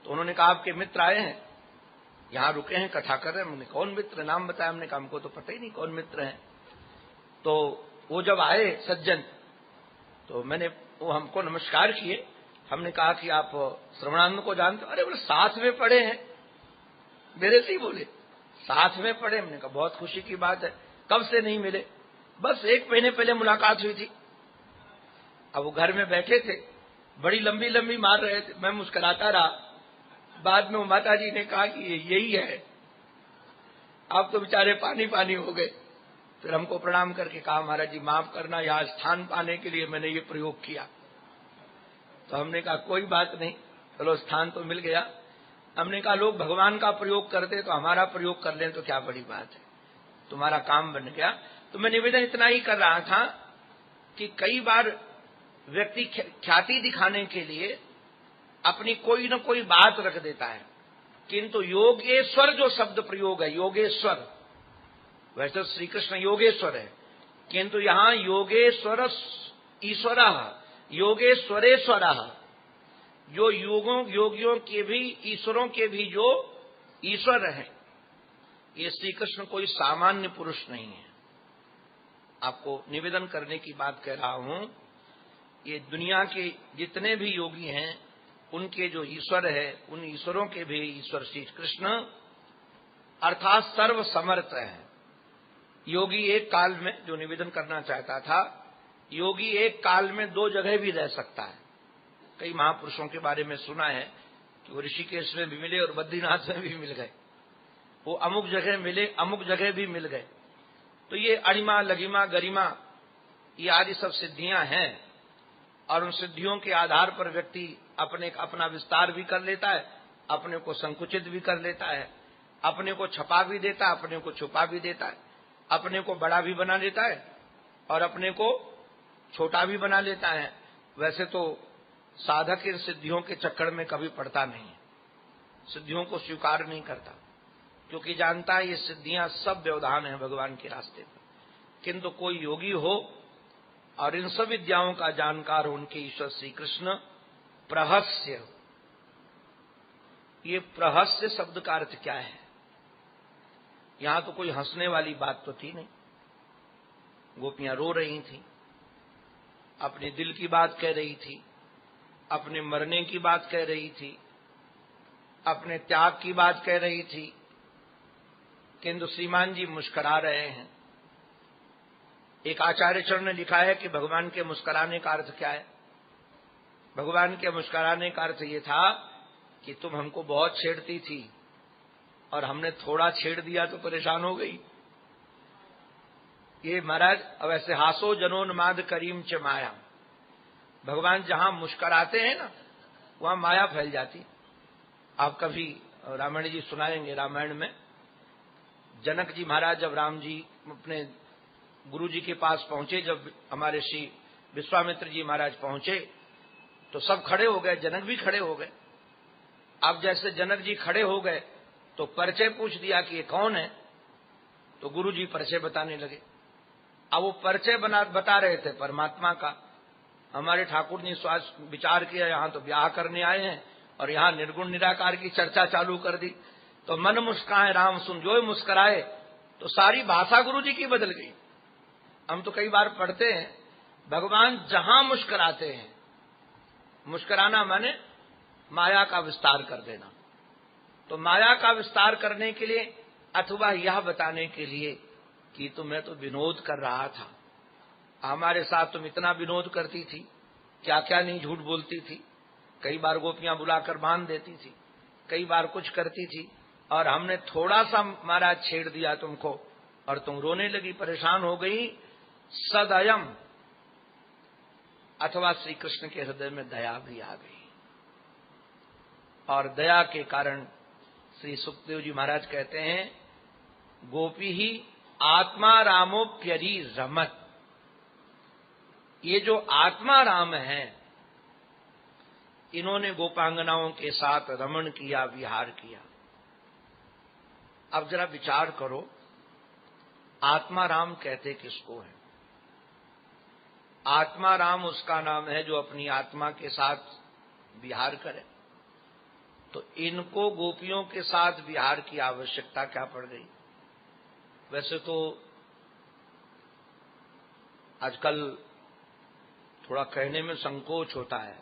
तो उन्होंने कहा आपके मित्र आए हैं, यहां रुके हैं, कथा कर रहे हैं। हमने कौन मित्र? नाम बताया। हमने कहा हमको तो पता ही नहीं कौन मित्र हैं। तो वो जब आए सज्जन, तो वो हमको नमस्कार किए। हमने कहा कि आप श्रवणानंद को जानते हो? अरे बोले साथ में पढ़े हैं, मेरे से ही बोले साथ में पढ़े। हमने कहा बहुत खुशी की बात है, कब से नहीं मिले? बस 1 महीने पहले मुलाकात हुई थी। अब वो घर में बैठे थे, बड़ी लंबी लंबी मार रहे थे, मैं मुस्कुराता रहा। बाद में माता जी ने कहा कि यही है। आप तो बेचारे पानी पानी हो गए। फिर हमको प्रणाम करके कहा महाराज जी माफ करना, यहाँ स्थान पाने के लिए मैंने ये प्रयोग किया। तो हमने कहा कोई बात नहीं, चलो स्थान तो मिल गया। हमने कहा लोग भगवान का प्रयोग करते तो हमारा प्रयोग कर लें तो क्या बड़ी बात है, तुम्हारा काम बन गया। तो मैं निवेदन इतना ही कर रहा था कि कई बार व्यक्ति ख्याति दिखाने के लिए अपनी कोई न कोई बात रख देता है, किंतु योगेश्वर जो शब्द प्रयोग है, योगेश्वर, वैसे श्री कृष्ण योगेश्वर है, किंतु यहां योगेश्वर ईश्वर, योगेश्वरेश्वर, जो योगियों के भी ईश्वरों के भी जो ईश्वर है, ये श्री कृष्ण कोई सामान्य पुरुष नहीं है। आपको निवेदन करने की बात कह रहा हूं, ये दुनिया के जितने भी योगी हैं उनके जो ईश्वर है, उन ईश्वरों के भी ईश्वर श्री कृष्ण अर्थात सर्व समर्थ है। योगी एक काल में, जो निवेदन करना चाहता था, योगी एक काल में 2 जगह भी रह सकता है। कई महापुरुषों के बारे में सुना है कि वो ऋषिकेश में भी मिले और बद्रीनाथ में भी मिल गए, वो अमुक जगह मिले, अमुक जगह भी मिल गए। तो ये अणिमा, लगिमा, गरिमा ये आदि सब सिद्धियां हैं और उन सिद्धियों के आधार पर व्यक्ति अपना विस्तार भी कर लेता है, अपने को संकुचित भी कर लेता है, अपने को छपा भी देता है, अपने को छुपा भी देता है, अपने को बड़ा भी बना लेता है और अपने को छोटा भी बना लेता है। वैसे तो साधक इन सिद्धियों के चक्कर में कभी पड़ता नहीं है, सिद्धियों को स्वीकार नहीं करता, क्योंकि जानता है ये सिद्धियां सब व्यवधान है भगवान के रास्ते पर। किंतु कोई योगी हो और इन सब विद्याओं का जानकार हो, उनके ईश्वर श्री कृष्ण प्रहस्य, ये प्रहस्य शब्द का अर्थ क्या है? यहां तो कोई हंसने वाली बात तो थी नहीं। गोपियां रो रही थी, अपने दिल की बात कह रही थी, अपने मरने की बात कह रही थी, अपने त्याग की बात कह रही थी, किंतु श्रीमान जी मुस्कुरा रहे हैं। एक आचार्य चरण ने लिखा है कि भगवान के मुस्कुराने का अर्थ क्या है? भगवान के मुस्कुराने का अर्थ ये था कि तुम हमको बहुत छेड़ती थी और हमने थोड़ा छेड़ दिया तो परेशान हो गई। ये महाराज अब ऐसे हासो जनोन्माद करीम च माया, भगवान जहां मुस्कुराते हैं ना वहां माया फैल जाती। आप कभी रामायण जी सुनाएंगे, रामायण में जनक जी महाराज जब राम जी अपने गुरु जी के पास पहुंचे, जब हमारे श्री विश्वामित्र जी महाराज पहुंचे तो सब खड़े हो गए, जनक भी खड़े हो गए। अब जैसे जनक जी खड़े हो गए तो परिचय पूछ दिया कि ये कौन है, तो गुरु जी परिचय बताने लगे। अब वो परिचय बता रहे थे परमात्मा का। हमारे ठाकुर ने विचार किया यहां तो ब्याह करने आए हैं और यहां निर्गुण निराकार की चर्चा चालू कर दी, तो मन मुस्काए राम सुन जो मुस्कुराए, तो सारी भाषा गुरु जी की बदल गई। हम तो कई बार पढ़ते हैं भगवान जहां मुस्कुराते हैं, मुस्कुराना माने माया का विस्तार कर देना। तो माया का विस्तार करने के लिए अथवा यह बताने के लिए कि तुम्हें तो विनोद कर रहा था, हमारे साथ तुम इतना विनोद करती थी, क्या क्या नहीं झूठ बोलती थी, कई बार गोपियां बुलाकर बांध देती थी, कई बार कुछ करती थी, और हमने थोड़ा सा महाराज छेड़ दिया तुमको और तुम रोने लगी, परेशान हो गई। सदयम, अथवा श्री कृष्ण के हृदय में दया भी आ गई और दया के कारण श्री सुखदेव जी महाराज कहते हैं गोपी ही आत्मा रामोप्यरी रमत। ये जो आत्मा राम है इन्होंने गोपांगनाओं के साथ रमण किया, विहार किया। अब जरा विचार करो, आत्मा राम कहते किसको है? आत्मा राम उसका नाम है जो अपनी आत्मा के साथ विहार करे। तो इनको गोपियों के साथ विहार की आवश्यकता क्या पड़ गई? वैसे तो आजकल थोड़ा कहने में संकोच होता है,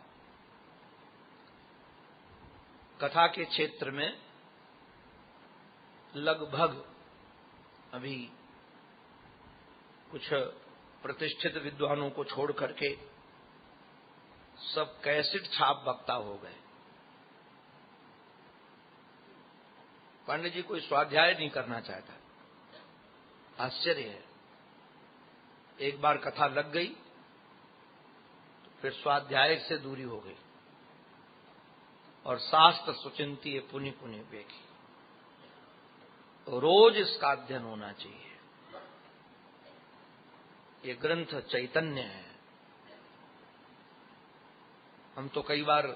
कथा के क्षेत्र में लगभग अभी कुछ प्रतिष्ठित विद्वानों को छोड़ करके सब कैसेट छाप वक्ता हो गए। पंडित जी कोई स्वाध्याय नहीं करना चाहता, आश्चर्य है। एक बार कथा लग गई तो फिर स्वाध्याय से दूरी हो गई और शास्त्र सुचिंती पुनि पुनि बेखी। तो रोज इसका अध्ययन होना चाहिए। ये ग्रंथ चैतन्य है। हम तो कई बार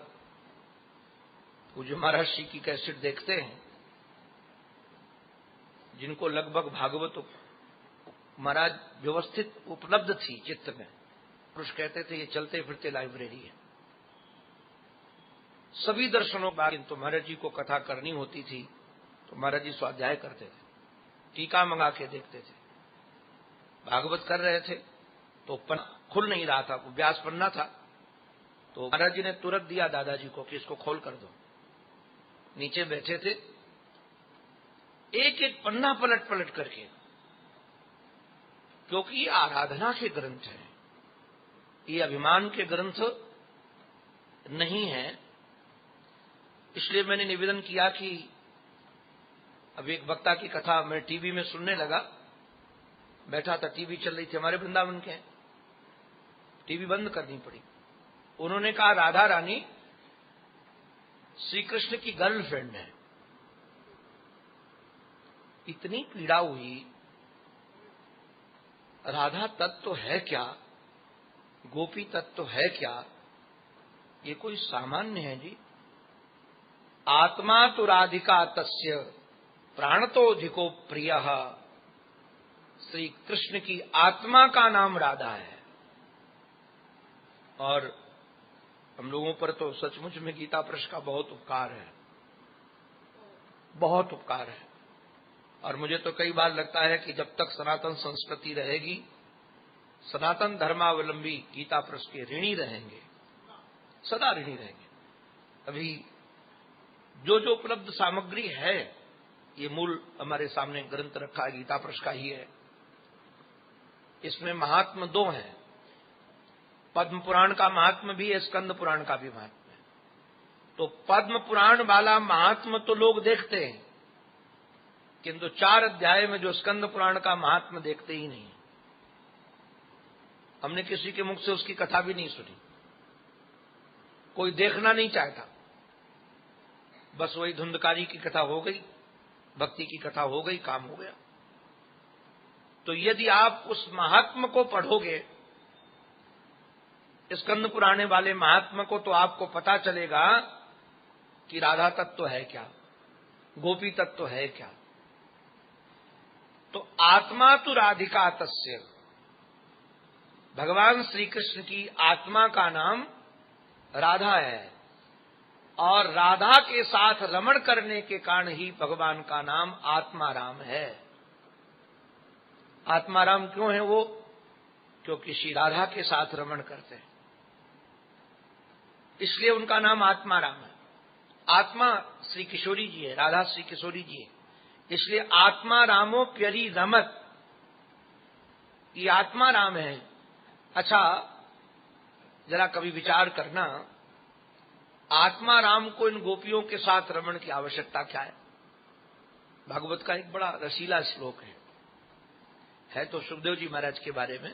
पूज्य महाराज जी की कैसेट देखते हैं जिनको लगभग भागवत महाराज व्यवस्थित उपलब्ध थी चित्त में। पुरुष कहते थे ये चलते फिरते लाइब्रेरी है। सभी दर्शनों के बाद तो महाराज जी को कथा करनी होती थी तो महाराज जी स्वाध्याय करते थे, टीका मंगा के देखते थे। भागवत कर रहे थे तो खुल नहीं रहा था, व्यास पन्ना था, तो महाराज जी ने तुरंत दिया दादाजी को कि इसको खोल कर दो। नीचे बैठे थे, एक एक पन्ना पलट पलट करके, क्योंकि ये आराधना के ग्रंथ हैं, ये अभिमान के ग्रंथ नहीं है। इसलिए मैंने निवेदन किया कि अब एक वक्ता की कथा मैं टीवी में सुनने लगा, बैठा था, टीवी चल रही थी, हमारे वृंदावन के, टीवी बंद करनी पड़ी। उन्होंने कहा राधा रानी श्री कृष्ण की गर्लफ्रेंड है। इतनी पीड़ा हुई, राधा तत्व है क्या, गोपी तत्व है क्या, ये कोई सामान्य है जी। आत्मा तो राधिका तस्य प्राणतोधिको प्रियः। श्री कृष्ण की आत्मा का नाम राधा है। और हम लोगों पर तो सचमुच में गीता पृष्ठ का बहुत उपकार है, बहुत उपकार है। और मुझे तो कई बार लगता है कि जब तक सनातन संस्कृति रहेगी, सनातन धर्मावलंबी गीता पृष्ठ के ऋणी रहेंगे, सदा ऋणी रहेंगे। अभी जो जो उपलब्ध सामग्री है, ये मूल हमारे सामने ग्रंथ रखा है, गीता पृष्ठ का ही है। इसमें महात्म दो हैं, पद्म पुराण का महात्म भी है, स्कंद पुराण का भी महात्म है। तो पद्म पुराण वाला महात्म तो लोग देखते हैं, किंतु 4 अध्याय में जो स्कंद पुराण का महात्म देखते ही नहीं। हमने किसी के मुख से उसकी कथा भी नहीं सुनी, कोई देखना नहीं चाहता। बस वही धुंधकारी की कथा हो गई, भक्ति की कथा हो गई, काम हो गया। तो यदि आप उस महात्म को पढ़ोगे, स्कंद पुराणे वाले महात्मा को, तो आपको पता चलेगा कि राधा तत्व है क्या, गोपी तत्व है क्या। तो आत्मा तो राधिका तस्य, भगवान श्री कृष्ण की आत्मा का नाम राधा है। और राधा के साथ रमण करने के कारण ही भगवान का नाम आत्माराम है। आत्माराम क्यों है वो? क्योंकि श्री राधा के साथ रमण करते हैं, इसलिए उनका नाम आत्माराम है। आत्मा श्री किशोरी जी है, राधा श्री किशोरी जी है, इसलिए आत्मा रामो प्यरी रमत, ये आत्मा राम है। अच्छा, जरा कभी विचार करना, आत्मा राम को इन गोपियों के साथ रमण की आवश्यकता क्या है? भागवत का एक बड़ा रसीला श्लोक है तो सुखदेव जी महाराज के बारे में,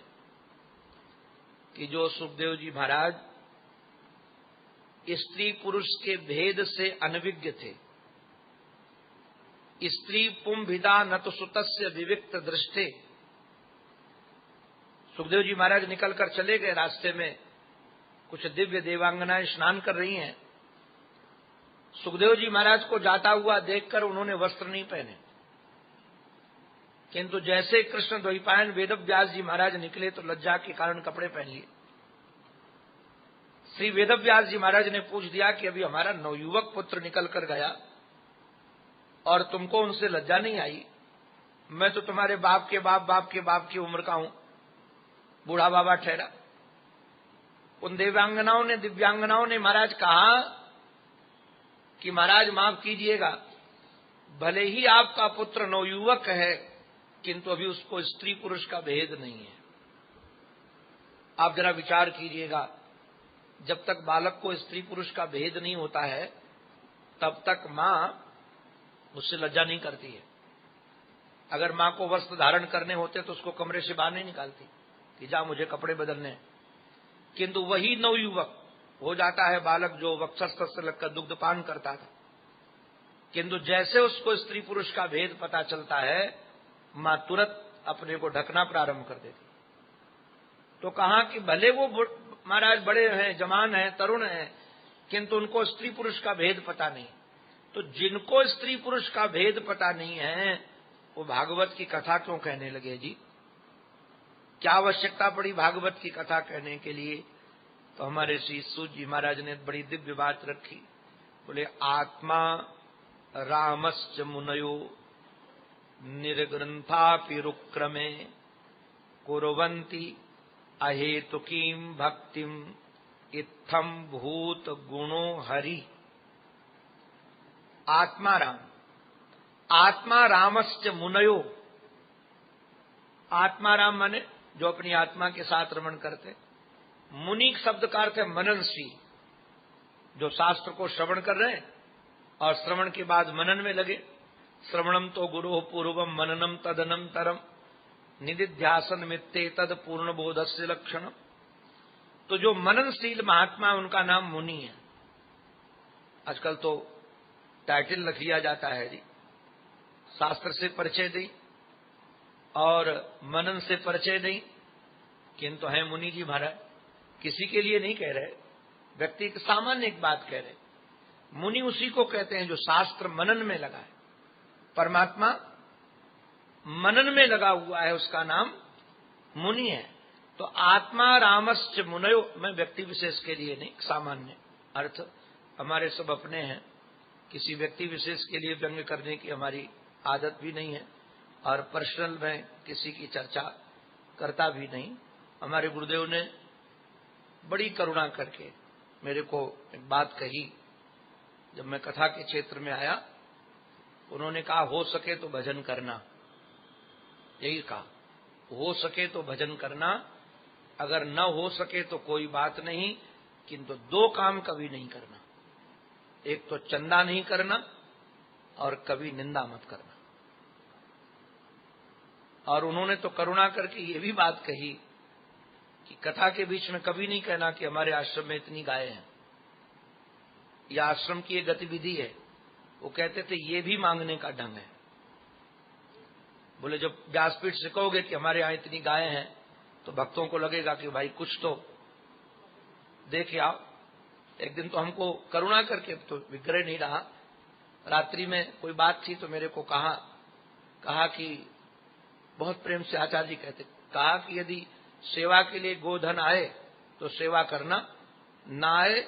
कि जो सुखदेव जी महाराज स्त्री पुरुष के भेद से अनविज्ञ थे। स्त्री पुंभिदा न तो सुतस्य विविक्त दृष्टे। सुखदेव जी महाराज निकलकर चले गए, रास्ते में कुछ दिव्य देवांगनाएं स्नान कर रही हैं। सुखदेव जी महाराज को जाता हुआ देखकर उन्होंने वस्त्र नहीं पहने, किंतु जैसे कृष्ण द्वैपायन वेदव्यास जी महाराज निकले तो लज्जा के कारण कपड़े पहन लिए। श्री वेदव्यास जी महाराज ने पूछ दिया कि अभी हमारा नवयुवक पुत्र निकल कर गया और तुमको उनसे लज्जा नहीं आई? मैं तो तुम्हारे बाप के बाप की उम्र का हूं, बूढ़ा बाबा ठहरा। उन देवांगनाओं ने, दिव्यांगनाओं ने महाराज कहा कि महाराज माफ कीजिएगा, भले ही आपका पुत्र नवयुवक है, किंतु अभी उसको स्त्री पुरुष का भेद नहीं है। आप जरा विचार कीजिएगा, जब तक बालक को स्त्री पुरुष का भेद नहीं होता है, तब तक मां उससे लज्जा नहीं करती है। अगर मां को वस्त्र धारण करने होते तो उसको कमरे से बाहर नहीं निकालती कि जा मुझे कपड़े बदलने। किंतु वही नवयुवक हो जाता है बालक जो वक्षस्थ से लगकर दुग्धपान करता था, किंतु जैसे उसको स्त्री पुरुष का भेद पता चलता है, मां तुरंत अपने को ढकना प्रारंभ कर देती। तो कहा कि भले वो महाराज बड़े हैं, जवान हैं, तरुण हैं, किंतु उनको स्त्री पुरुष का भेद पता नहीं। तो जिनको स्त्री पुरुष का भेद पता नहीं है, वो भागवत की कथा क्यों कहने लगे जी? क्या आवश्यकता पड़ी भागवत की कथा कहने के लिए? तो हमारे श्री सूत जी महाराज ने बड़ी दिव्य बात रखी। बोले आत्मा रामश्च मुनयो निर्ग्रंथापि रुक्रमे कुर्वन्ति अहेतुकीं भक्तिम इत्थम भूत गुणो हरि। आत्मा रामश्च मुनयो, आत्मा राम माने जो अपनी आत्मा के साथ रमण करते। मुनि शब्द का अर्थ है मननशी, जो शास्त्र को श्रवण कर रहे हैं और श्रवण के बाद मनन में लगे। श्रवणम तो गुरो पूर्वम मननम तदनंतरम निदिध्यासन मित्ते तद पूर्ण बोधस्य लक्षण। तो जो मननशील महात्मा है उनका नाम मुनि है। आजकल तो टाइटल रख लिया जाता है जी, शास्त्र से परिचय दी और मनन से परिचय दी, किंतु है मुनि जी महाराज। किसी के लिए नहीं कह रहे, व्यक्ति की सामान्य एक बात कह रहे। मुनि उसी को कहते हैं जो शास्त्र मनन में लगा है। परमात्मा मनन में लगा हुआ है, उसका नाम मुनि है। तो आत्मा रामश्च मुनयो, मैं व्यक्ति विशेष के लिए नहीं, सामान्य अर्थ हमारे सब अपने हैं। किसी व्यक्ति विशेष के लिए व्यंग करने की हमारी आदत भी नहीं है और पर्सनल में किसी की चर्चा करता भी नहीं। हमारे गुरुदेव ने बड़ी करुणा करके मेरे को एक बात कही, जब मैं कथा के क्षेत्र में आया, उन्होंने कहा हो सके तो भजन करना। यही कहा, हो सके तो भजन करना, अगर न हो सके तो कोई बात नहीं, किंतु दो काम कभी नहीं करना। एक तो चंदा नहीं करना और कभी निंदा मत करना। और उन्होंने तो करुणा करके ये भी बात कही कि कथा के बीच में कभी नहीं कहना कि हमारे आश्रम में इतनी गायें हैं या आश्रम की ये गतिविधि है। वो कहते थे ये भी मांगने का ढंग है। बोले जब व्यासपीठ से कहोगे कि हमारे यहाँ इतनी गायें हैं तो भक्तों को लगेगा कि भाई कुछ तो देखे आओ। एक दिन तो हमको करुणा करके तो विग्रह नहीं रहा, रात्रि में कोई बात थी तो मेरे को कहा कि बहुत प्रेम से आचार्य जी कहते, कहा कि यदि सेवा के लिए गोधन आए तो सेवा करना, ना आए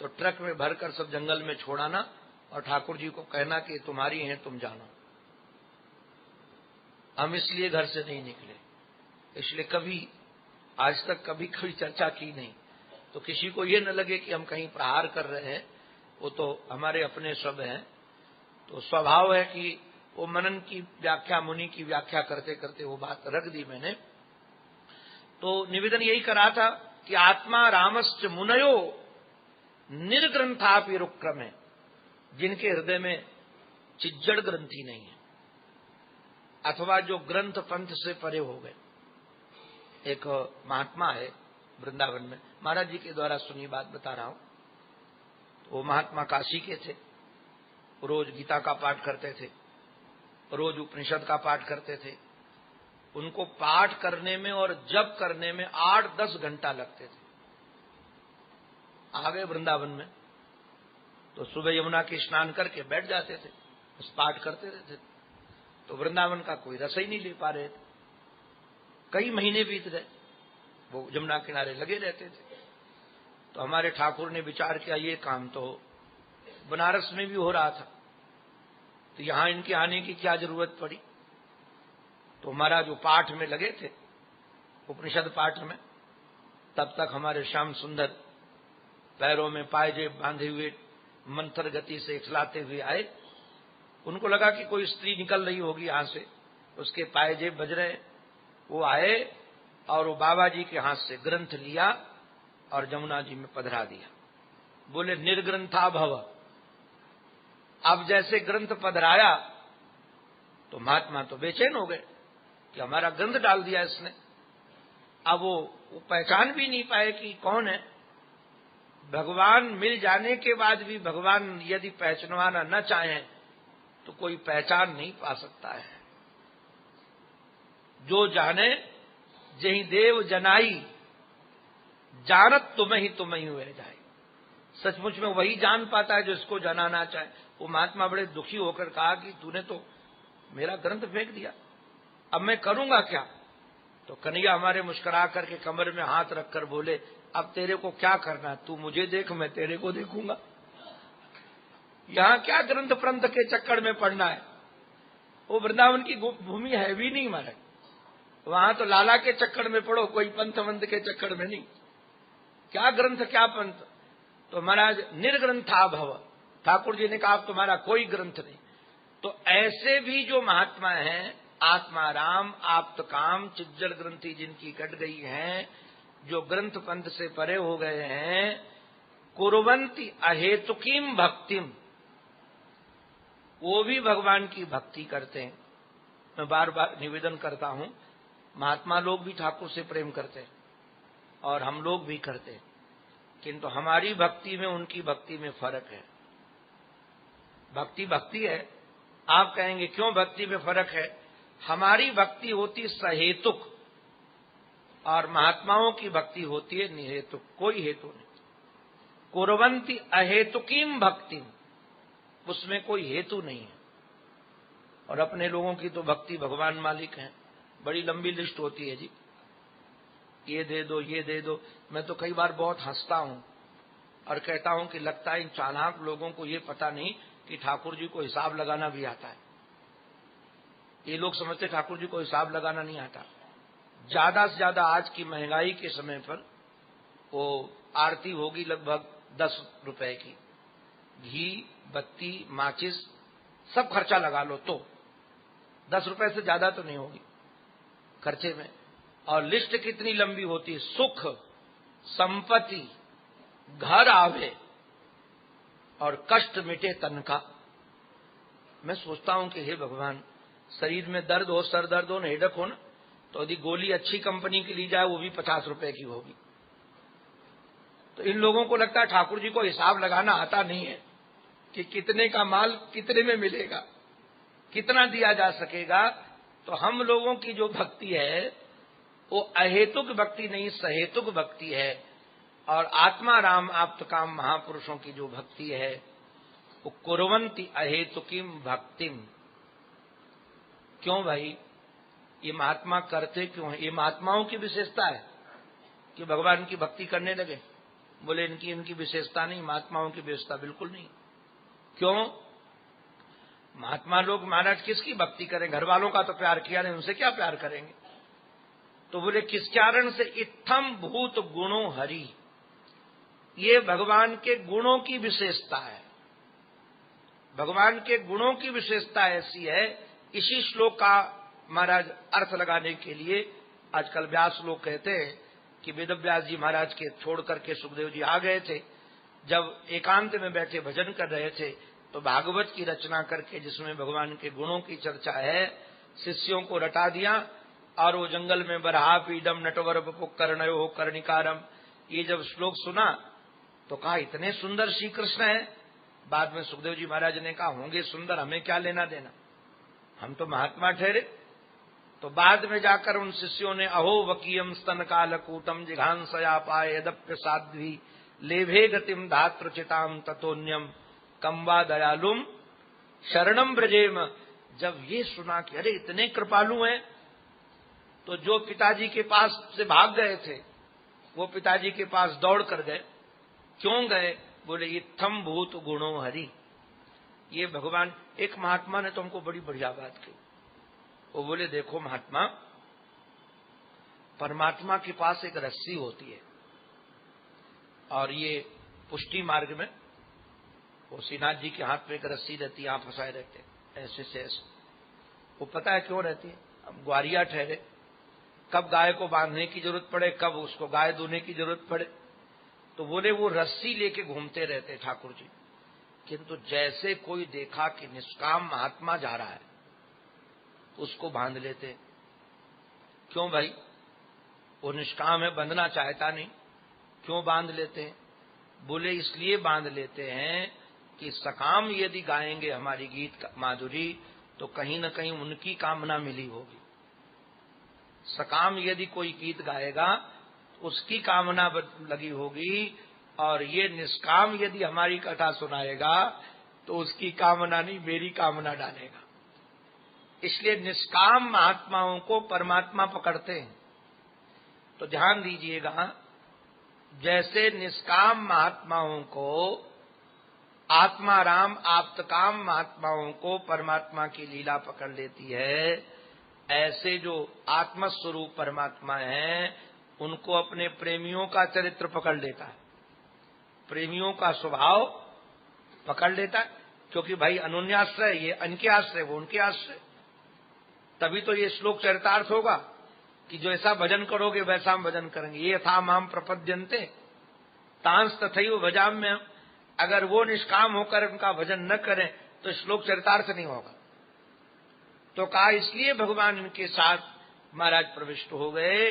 तो ट्रक में भरकर सब जंगल में छोड़ाना और ठाकुर जी को कहना कि तुम्हारी हैं, तुम जानो। हम इसलिए घर से नहीं निकले, इसलिए कभी आज तक कभी चर्चा की नहीं। तो किसी को ये न लगे कि हम कहीं प्रहार कर रहे हैं, वो तो हमारे अपने सब हैं। तो स्वभाव है कि वो मनन की व्याख्या, मुनि की व्याख्या करते करते वो बात रख दी मैंने। तो निवेदन यही करा था कि आत्मा रामश्च मुनयो निर्ग्रंथापि रुक्रमे, जिनके हृदय में चिज्जड़ ग्रंथि नहीं है अथवा जो ग्रंथ पंथ से परे हो गए। एक महात्मा है वृंदावन में, महाराज जी के द्वारा सुनी बात बता रहा हूं। तो वो महात्मा काशी के थे, रोज गीता का पाठ करते थे, रोज उपनिषद का पाठ करते थे। उनको पाठ करने में और जप करने में 8-10 घंटा लगते थे। आ गए वृंदावन में तो सुबह यमुना के स्नान करके बैठ जाते थे, बस पाठ करते रहते। तो वृंदावन का कोई रस ही नहीं ले पा रहे थे। कई महीने बीत गए, वो यमुना किनारे लगे रहते थे। तो हमारे ठाकुर ने विचार किया ये काम तो बनारस में भी हो रहा था, तो यहां इनके आने की क्या जरूरत पड़ी। तो महाराज जो पाठ में लगे थे, उपनिषद पाठ में, तब तक हमारे श्याम सुंदर पैरों में पायजेब बांधे हुए मंत्र गति से खिलाते हुए आए। उनको लगा कि कोई स्त्री निकल रही होगी यहां से, उसके पायजेब बज रहे। वो आए और वो बाबा जी के हाथ से ग्रंथ लिया और जमुना जी में पधरा दिया। बोले निर्ग्रंथा भव। अब जैसे ग्रंथ पधराया तो महात्मा तो बेचैन हो गए कि हमारा ग्रंथ डाल दिया इसने। अब वो पहचान भी नहीं पाए कि कौन है। भगवान मिल जाने के बाद भी भगवान यदि पहचानवाना न चाहें तो कोई पहचान नहीं पा सकता है। जो जाने जही देव जनाई, जानत तुम ही हुए जाए। सचमुच में वही जान पाता है जो इसको जनाना चाहे। वो महात्मा बड़े दुखी होकर कहा कि तूने तो मेरा ग्रंथ फेंक दिया, अब मैं करूंगा क्या। तो कन्हैया हमारे मुस्कुरा करके कमर में हाथ रखकर बोले, अब तेरे को क्या करना है, तू मुझे देख, मैं तेरे को देखूंगा। यहां क्या ग्रंथ प्रंथ के चक्कर में पड़ना है। वो वृंदावन की भूमि है भी नहीं मारे, वहां तो लाला के चक्कर में पड़ो, कोई पंथ वंथ के चक्कर में नहीं। क्या ग्रंथ क्या पंथ। तो महाराज निर्ग्रंथा भव, ठाकुर जी ने कहा अब तुम्हारा कोई ग्रंथ नहीं। तो ऐसे भी जो महात्मा हैं, आत्मा राम आप्त काम चिज्जड़ ग्रंथि जिनकी कट गई हैं, जो ग्रंथ पंथ से परे हो गए हैं, कुर्वन्ति अहेतुकीम भक्तिम, वो भी भगवान की भक्ति करते हैं। मैं बार बार निवेदन करता हूं, महात्मा लोग भी ठाकुर से प्रेम करते हैं, और हम लोग भी करते, किंतु हमारी भक्ति में उनकी भक्ति में फर्क है। भक्ति भक्ति है। आप कहेंगे क्यों भक्ति में फर्क है? हमारी भक्ति होती सहेतुक और महात्माओं की भक्ति होती है निहेतुक, कोई हेतु नहीं। कुर्वन्ति अहेतुकीम भक्तिम, उसमें कोई हेतु नहीं है। और अपने लोगों की तो भक्ति भगवान मालिक हैं, बड़ी लंबी लिस्ट होती है जी, ये दे दो ये दे दो। मैं तो कई बार बहुत हंसता हूं और कहता हूं कि लगता है इन चालाक लोगों को ये पता नहीं कि ठाकुर जी को हिसाब लगाना भी आता है। ये लोग समझते ठाकुर जी को हिसाब लगाना नहीं आता। ज्यादा से ज्यादा आज की महंगाई के समय पर वो आरती होगी लगभग 10 रुपए की, घी बत्ती माचिस सब खर्चा लगा लो तो 10 रुपए से ज्यादा तो नहीं होगी खर्चे में। और लिस्ट कितनी लंबी होती है, सुख संपत्ति घर आवे और कष्ट मिटे तन का। मैं सोचता हूं कि हे भगवान, शरीर में दर्द हो, सर दर्द हो, हेडक हो ना, तो यदि गोली अच्छी कंपनी की ली जाए वो भी 50 रुपए की होगी। तो इन लोगों को लगता है ठाकुर जी को हिसाब लगाना आता नहीं है कि कितने का माल कितने में मिलेगा, कितना दिया जा सकेगा। तो हम लोगों की जो भक्ति है वो अहेतुक भक्ति नहीं, सहेतुक भक्ति है। और आत्मा राम आप्तकाम महापुरुषों की जो भक्ति है वो कुर्वन्ति अहेतुकीम भक्तिम। क्यों भाई, ये महात्मा करते क्यों है? ये महात्माओं की विशेषता है कि भगवान की भक्ति करने लगे? बोले इनकी विशेषता नहीं, महात्माओं की विशेषता बिल्कुल नहीं। क्यों? महात्मा लोग महाराज किसकी भक्ति करें? घर वालों का तो प्यार किया नहीं, उनसे क्या प्यार करेंगे? तो बोले किस कारण से? इत्थम भूत गुणों हरि, ये भगवान के गुणों की विशेषता है। भगवान के गुणों की विशेषता ऐसी है। इसी श्लोक का महाराज अर्थ लगाने के लिए आजकल व्यास लोग कहते हैं कि वेद व्यास जी महाराज के छोड़ करके सुखदेव जी आ गए थे। जब एकांत में बैठे भजन कर रहे थे तो भागवत की रचना करके जिसमें भगवान के गुणों की चर्चा है, शिष्यों को रटा दिया। और वो जंगल में बरहा पीडम नटवर बपु कर्णयो हो कर्णिकारम, ये जब श्लोक सुना तो कहा इतने सुंदर श्री कृष्ण है। बाद में सुखदेव जी महाराज ने कहा होंगे सुंदर, हमें क्या लेना देना, हम तो महात्मा ठहरे। तो बाद में जाकर उन शिष्यों ने अहो वकीयम स्तन कालकूटम जिघांसया पाए यदप्य साध्वी लेभे गतिम धातृचिताम ततोन्यम कम्बा दयालुम शरणम ब्रजेम। जब ये सुना कि अरे इतने कृपालु हैं, तो जो पिताजी के पास से भाग गए थे वो पिताजी के पास दौड़ कर गए। क्यों गए? बोले इत्थम भूत गुणों हरि, ये भगवान। एक महात्मा ने तो हमको बड़ी बढ़िया बात की। वो बोले देखो महात्मा, परमात्मा के पास एक रस्सी होती है और ये पुष्टि मार्ग में वो श्रीनाथ जी के हाथ में एक रस्सी रहती है, यहां फंसाए रहते ऐसे से ऐसे। वो पता है क्यों रहती है? अब ग्वारिया ठहरे, कब गाय को बांधने की जरूरत पड़े, कब उसको गाय धोने की जरूरत पड़े, तो बोले वो रस्सी लेके घूमते रहते ठाकुर जी। किंतु जैसे कोई देखा कि निष्काम महात्मा जा रहा है उसको बांध लेते। क्यों भाई? वो निष्काम है, बंधना चाहता नहीं, क्यों बांध लेते हैं? बोले इसलिए बांध लेते हैं कि सकाम यदि गाएंगे हमारी गीत माधुरी तो कहीं न कहीं उनकी कामना मिली होगी। सकाम यदि कोई गीत गाएगा उसकी कामना लगी होगी, और ये निष्काम यदि हमारी कथा सुनाएगा तो उसकी कामना नहीं मेरी कामना डालेगा। इसलिए निष्काम महात्माओं को परमात्मा पकड़ते हैं। तो ध्यान दीजिएगा, जैसे निष्काम महात्माओं को आत्मा राम आप्तकाम महात्माओं को परमात्मा की लीला पकड़ लेती है, ऐसे जो आत्मस्वरूप परमात्मा है उनको अपने प्रेमियों का चरित्र पकड़ लेता है, प्रेमियों का स्वभाव पकड़ लेता है। क्योंकि भाई अनुन्याश्रय, ये अनके आश्रय वो उनके आश्रय। तभी तो ये श्लोक चरितार्थ होगा कि जो ऐसा भजन करोगे वैसा हम भजन करेंगे। ये था माम प्रपद्यन्ते तांस तथैव भजाम में। अगर वो निष्काम होकर उनका भजन न करें तो श्लोक चरितार्थ नहीं होगा। तो कहा इसलिए भगवान इनके साथ महाराज प्रविष्ट हो गए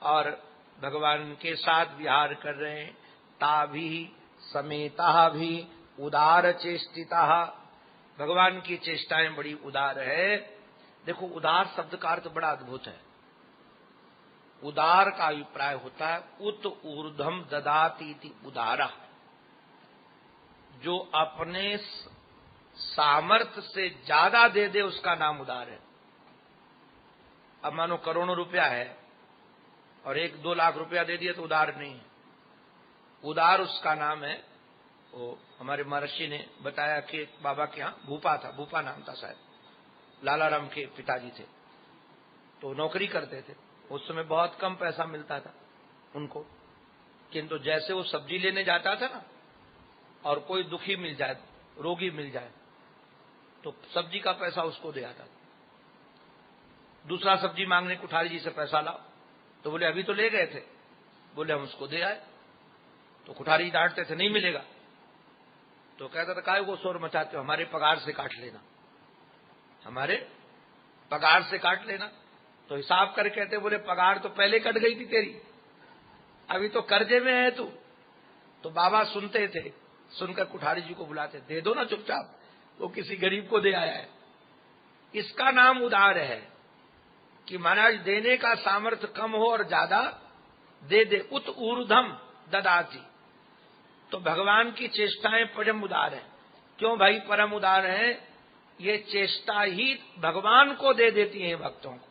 और भगवान के साथ विहार कर रहे हैं। ता भी समेता भी उदार चेष्टिता, भगवान की चेष्टाएं बड़ी उदार है। देखो, उदार शब्द का अर्थ बड़ा अद्भुत है। उदार का अभिप्राय होता है उत ऊर्ध्वम ददातीति उदारा, जो अपने सामर्थ्य से ज्यादा दे दे उसका नाम उदार है। अब मानो करोड़ों रुपया है और 1-2 लाख रुपया दे दिया तो उदार नहीं है। उदार उसका नाम है। वो हमारे महर्षि ने बताया कि बाबा के यहाँ भूपा था, भूपा नाम था शायद, लालाराम के पिताजी थे, तो नौकरी करते थे। उस समय बहुत कम पैसा मिलता था उनको, किंतु जैसे वो सब्जी लेने जाता था ना, और कोई दुखी मिल जाए, रोगी मिल जाए, तो सब्जी का पैसा उसको दे आता। दूसरा सब्जी मांगने कुठारी जी से पैसा लाओ, तो बोले अभी तो ले गए थे, बोले हम उसको दे आए। तो कुठारी डांटते थे नहीं मिलेगा, तो कहता था काहे को शोर मचाते हो, हमारे पगार से काट लेना, हमारे पगार से काट लेना। तो हिसाब कर कहते, बोले पगार तो पहले कट गई थी तेरी, अभी तो कर्जे में है तू। तो बाबा सुनते थे, सुनकर कुठारी जी को बुलाते, दे दो ना चुपचाप, वो किसी गरीब को दे आया है। इसका नाम उदार है कि महाराज देने का सामर्थ्य कम हो और ज्यादा दे दे। उत ऊर्ध्वम ददाति, तो भगवान की चेष्टाएं परम उदार है। क्यों भाई परम उदार है? ये चेष्टा ही भगवान को दे देती है भक्तों को।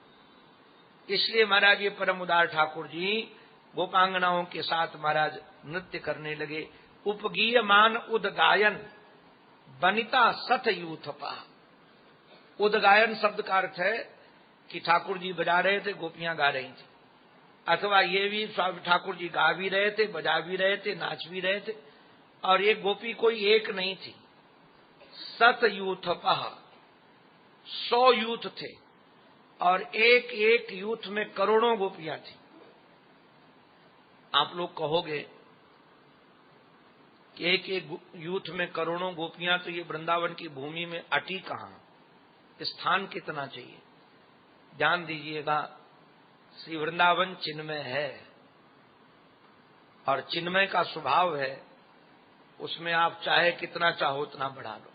इसलिए महाराज ये परम उदार ठाकुर जी गोपांगनाओं के साथ महाराज नृत्य करने लगे। उपगीयमान उदगायन बनिता सठ यूथपा। उदगायन शब्द का अर्थ है कि ठाकुर जी बजा रहे थे, गोपियां गा रही थी, अथवा ये भी ठाकुर जी गा भी रहे थे, बजा भी रहे थे, नाच भी रहे थे। और ये गोपी कोई एक नहीं थी, सत यूथपा, 100 यूथ थे, और एक एक यूथ में करोड़ों गोपियां थी। आप लोग कहोगे कि एक एक यूथ में करोड़ों गोपियां, तो ये वृंदावन की भूमि में अटी कहां, स्थान कितना चाहिए? ध्यान दीजिएगा, श्री वृंदावन चिन्मय है, और चिन्मय का स्वभाव है, उसमें आप चाहे कितना चाहो उतना बढ़ा लो।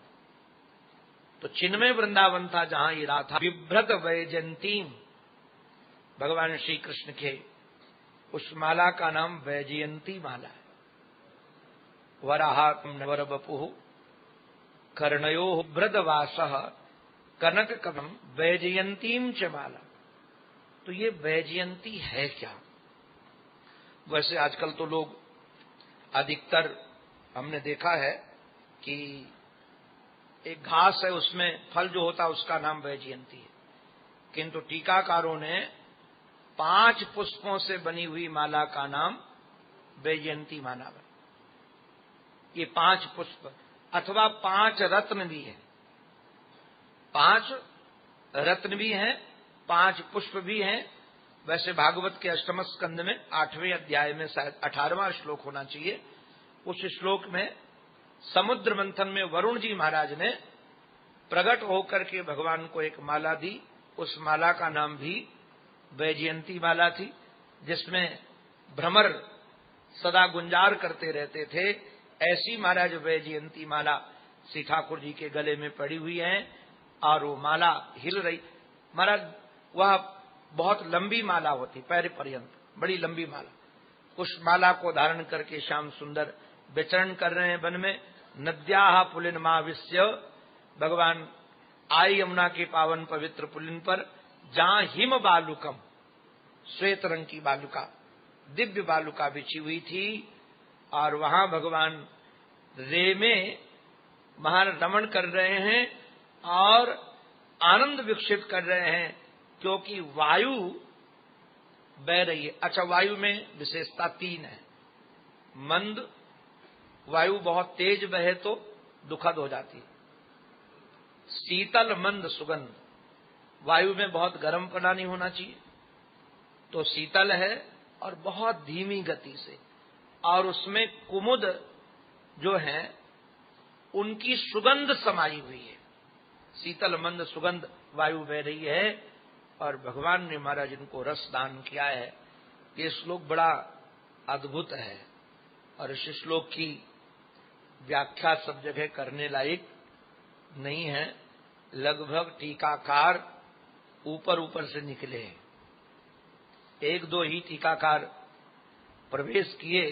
तो चिन्मय वृंदावन था जहां ये राधा विभ्रत वैजयंतीम, भगवान श्री कृष्ण के उस माला का नाम वैजयंती माला है। वराह नवर बपु कर्णयो भ्रदवासः कनक कमम वैजयंतीम च माला। तो ये वैजयंती है क्या? वैसे आजकल तो लोग अधिकतर हमने देखा है कि एक घास है, उसमें फल जो होता है उसका नाम वैजयंती है, किंतु टीकाकारों ने 5 पुष्पों से बनी हुई माला का नाम वैजयंती माला। ये 5 पुष्प अथवा 5 रत्न भी है, 5 रत्न भी हैं, 5 पुष्प भी हैं। वैसे भागवत के अष्टम स्कंद में 8वें अध्याय में शायद 18वां श्लोक होना चाहिए, उस श्लोक में समुद्र मंथन में वरुण जी महाराज ने प्रकट होकर के भगवान को एक माला दी। उस माला का नाम भी वैजयंती माला थी, जिसमें भ्रमर सदा गुंजार करते रहते थे। ऐसी महाराज वैजयंती माला श्री ठाकुर जी के गले में पड़ी हुई है, और वो माला हिल रही। महाराज वह बहुत लंबी माला होती, पैर पर्यंत बड़ी लंबी माला। उस माला को धारण करके श्याम सुंदर विचरण कर रहे हैं वन में। नद्याः पुलिनमाविश्य, भगवान आई यमुना के पावन पवित्र पुलिन पर, जहां हिम बालुकम, श्वेत रंग की बालुका, दिव्य बालुका बिछी हुई थी, और वहां भगवान रे में महारमण कर रहे हैं और आनंद विकसित कर रहे हैं, क्योंकि वायु बह रही है। अच्छा, वायु में विशेषता 3 है। मंद वायु बहुत तेज बहे तो दुखद हो जाती है। शीतल मंद सुगंध, वायु में बहुत गर्मपना नहीं होना चाहिए, तो शीतल है और बहुत धीमी गति से, और उसमें कुमुद जो है उनकी सुगंध समाई हुई है। शीतल मंद सुगंध वायु बह रही है, और भगवान ने महाराज इनको रस दान किया है। ये श्लोक बड़ा अद्भुत है और इस श्लोक की व्याख्या सब जगह करने लायक नहीं है। लगभग टीकाकार ऊपर ऊपर से निकले हैं। एक दो ही टीकाकार प्रवेश किए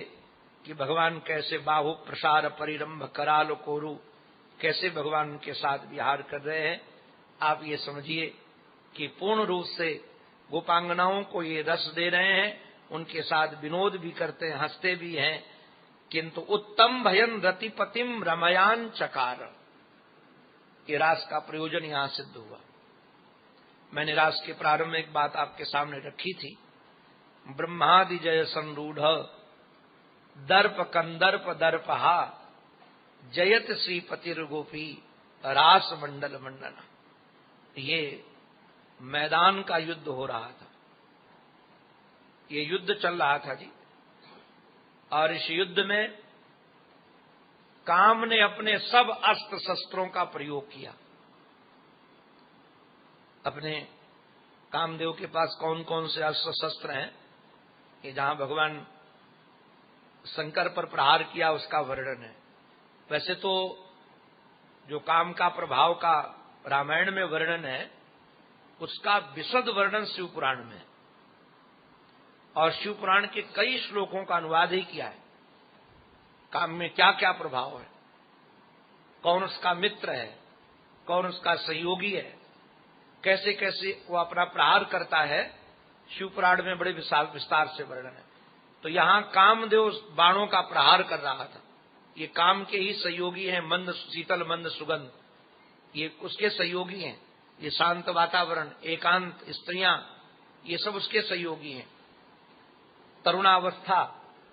कि भगवान कैसे बाहु प्रसार परिरंभ कराल कोरु, कैसे भगवान उनके साथ विहार कर रहे हैं। आप ये समझिए कि पूर्ण रूप से गोपांगनाओं को ये रस दे रहे हैं, उनके साथ विनोद भी करते हैं, हंसते भी हैं, किंतु उत्तम भयन रतिपतिम रमयान चकार, ये रास का प्रयोजन यहां सिद्ध हुआ। मैंने रास के प्रारंभ में एक बात आपके सामने रखी थी। ब्रह्मादि जय संरूढ़ दर्प कंदर्प दर्पहा जयत श्रीपतिर गोपी रास मंडल मंडना। ये मैदान का युद्ध हो रहा था, ये युद्ध चल रहा था जी। और इस युद्ध में काम ने अपने सब अस्त्र शस्त्रों का प्रयोग किया। अपने कामदेव के पास कौन कौन से अस्त्र शस्त्र हैं, ये जहां भगवान शंकर पर प्रहार किया उसका वर्णन है। वैसे तो जो काम का प्रभाव का रामायण में वर्णन है, उसका विशद वर्णन शिव पुराण में है और शिव पुराण के कई श्लोकों का अनुवाद ही किया है। काम में क्या क्या प्रभाव है, कौन उसका मित्र है, कौन उसका सहयोगी है, कैसे कैसे वो अपना प्रहार करता है, शिव पुराण में बड़े विस्तार से वर्णन है। तो यहां कामदेव बाणों का प्रहार कर रहा था। ये काम के ही सहयोगी हैं, मंद शीतल मंद सुगंध, ये उसके सहयोगी हैं। ये शांत वातावरण, एकांत, स्त्रियां, ये सब उसके सहयोगी हैं। तरुणावस्था,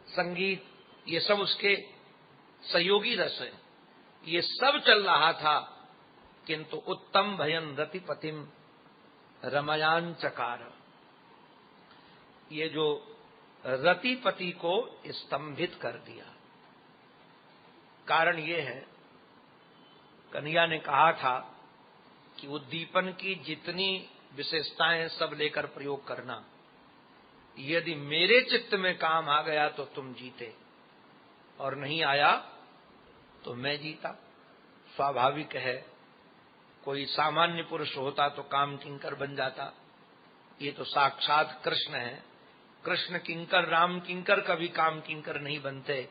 संगीत, ये सब उसके सहयोगी रस है। ये सब चल रहा था, किंतु उत्तम भयन रतिपतिम रमयान चकार, ये जो रतिपति को स्तंभित कर दिया। कारण ये है, कन्हैया ने कहा था कि उद्दीपन की जितनी विशेषताएं सब लेकर प्रयोग करना, यदि मेरे चित्त में काम आ गया तो तुम जीते और नहीं आया तो मैं जीता। स्वाभाविक है, कोई सामान्य पुरुष होता तो काम किंकर बन जाता, ये तो साक्षात कृष्ण है। कृष्ण किंकर राम किंकर कभी काम किंकर नहीं बनते,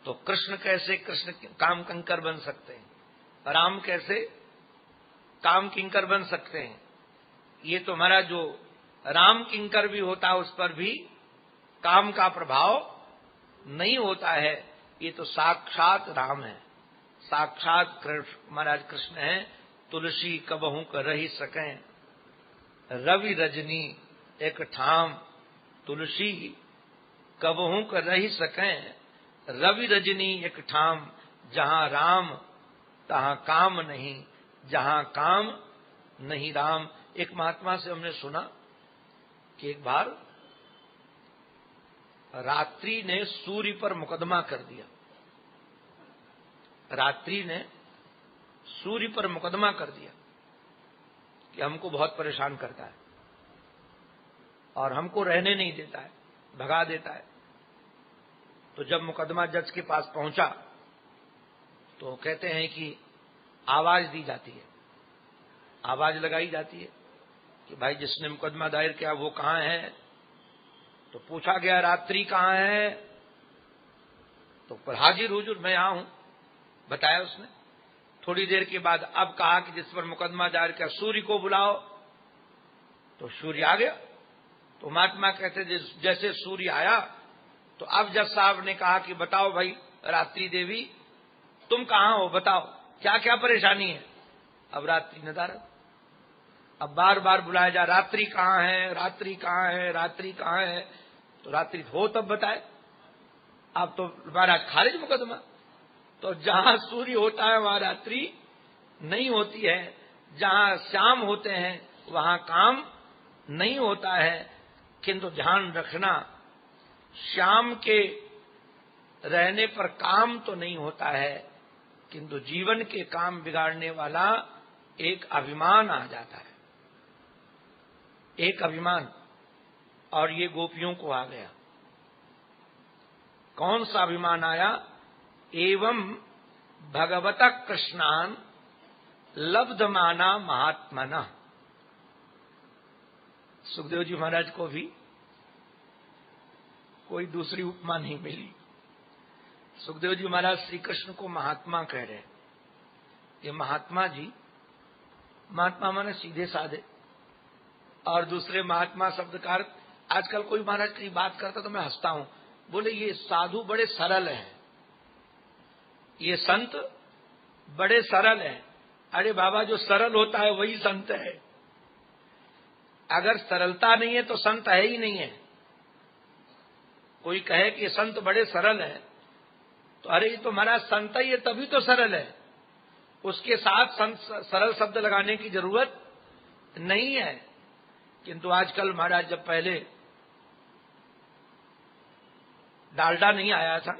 तो कृष्ण कैसे कृष्ण काम किंकर बन सकते हैं, राम कैसे काम किंकर बन सकते हैं। ये तो हमारा जो राम किंकर भी होता है उस पर भी काम का प्रभाव नहीं होता है। ये तो साक्षात राम है, साक्षात महाराज कृष्ण है। तुलसी कबहू कर रही सकें रवि रजनी एक ठाम, तुलसी कबहू कर रही सकें रवि रजनी एक ठाम, जहां राम तहां काम नहीं, जहां काम नहीं राम। एक महात्मा से हमने सुना कि एक बार रात्रि ने सूर्य पर मुकदमा कर दिया। रात्रि ने सूर्य पर मुकदमा कर दिया कि हमको बहुत परेशान करता है और हमको रहने नहीं देता है, भगा देता है। तो जब मुकदमा जज के पास पहुंचा तो कहते हैं कि आवाज दी जाती है, आवाज लगाई जाती है कि भाई जिसने मुकदमा दायर किया वो कहां है। तो पूछा गया रात्रि कहां है, तो पर हाजिर हुजूर मैं यहां हूं, बताया उसने। थोड़ी देर के बाद अब कहा कि जिस पर मुकदमा दायर किया सूर्य को बुलाओ, तो सूर्य आ गया। तो महात्मा कहते जैसे सूर्य आया तो अब जज साहब ने कहा कि बताओ भाई रात्रि देवी तुम कहां हो, बताओ क्या क्या परेशानी है। अब रात्रि नदारद, अब बार बार बुलाया जा, रात्रि कहां है, रात्रि कहां है, रात्रि कहां है। तो रात्रि हो तब बताए, अब तो महाराज खारिज मुकदमा। तो जहां सूर्य होता है वहां रात्रि नहीं होती है, जहां श्याम होते हैं वहां काम नहीं होता है। किंतु ध्यान रखना, श्याम के रहने पर काम तो नहीं होता है, किंतु जीवन के काम बिगाड़ने वाला एक अभिमान आ जाता है, एक अभिमान। और ये गोपियों को आ गया। कौन सा अभिमान आया? एवं भगवतः कृष्णान लब्धमाना महात्मना। सुखदेव जी महाराज को भी कोई दूसरी उपमा नहीं मिली। सुखदेव जी महाराज श्री कृष्ण को महात्मा कह रहे हैं। ये महात्मा जी, महात्मा माने सीधे साधे, और दूसरे महात्मा शब्द का अर्थ, आजकल कोई महाराज की बात करता तो मैं हंसता हूं, बोले ये साधु बड़े सरल हैं, ये संत बड़े सरल हैं। अरे बाबा, जो सरल होता है वही संत है। अगर सरलता नहीं है तो संत है ही नहीं है। कोई कहे कि संत बड़े सरल है, तो अरे ये तो महाराज संत ही है तभी तो सरल है, उसके साथ संत सरल शब्द लगाने की जरूरत नहीं है। किंतु आजकल महाराज, जब पहले डालडा नहीं आया था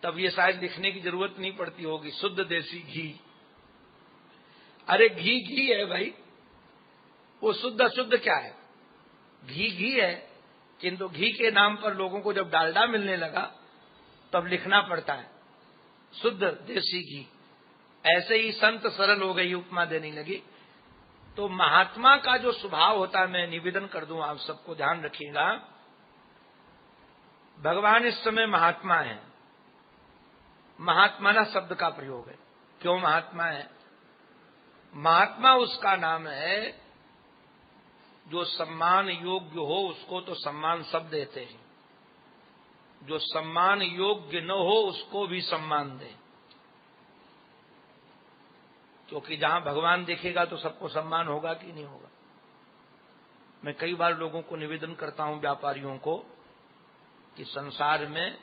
तब ये शायद लिखने की जरूरत नहीं पड़ती होगी, शुद्ध देसी घी। अरे घी घी है भाई, वो शुद्ध अशुद्ध क्या है? घी घी है, किंतु घी के नाम पर लोगों को जब डालडा मिलने लगा तब लिखना पड़ता है शुद्ध देसी घी। ऐसे ही संत सरल हो गई, उपमा देने लगी। तो महात्मा का जो स्वभाव होता है, मैं निवेदन कर दूं, आप सबको ध्यान रखिएगा। भगवान इस समय महात्मा है। महात्मा ना शब्द का प्रयोग है। क्यों महात्मा है? महात्मा उसका नाम है जो सम्मान योग्य हो उसको तो सम्मान शब्द देते हैं, जो सम्मान योग्य न हो उसको भी सम्मान दे। क्योंकि जहां भगवान दिखेगा तो सबको सम्मान होगा कि नहीं होगा। मैं कई बार लोगों को निवेदन करता हूं, व्यापारियों को, कि संसार में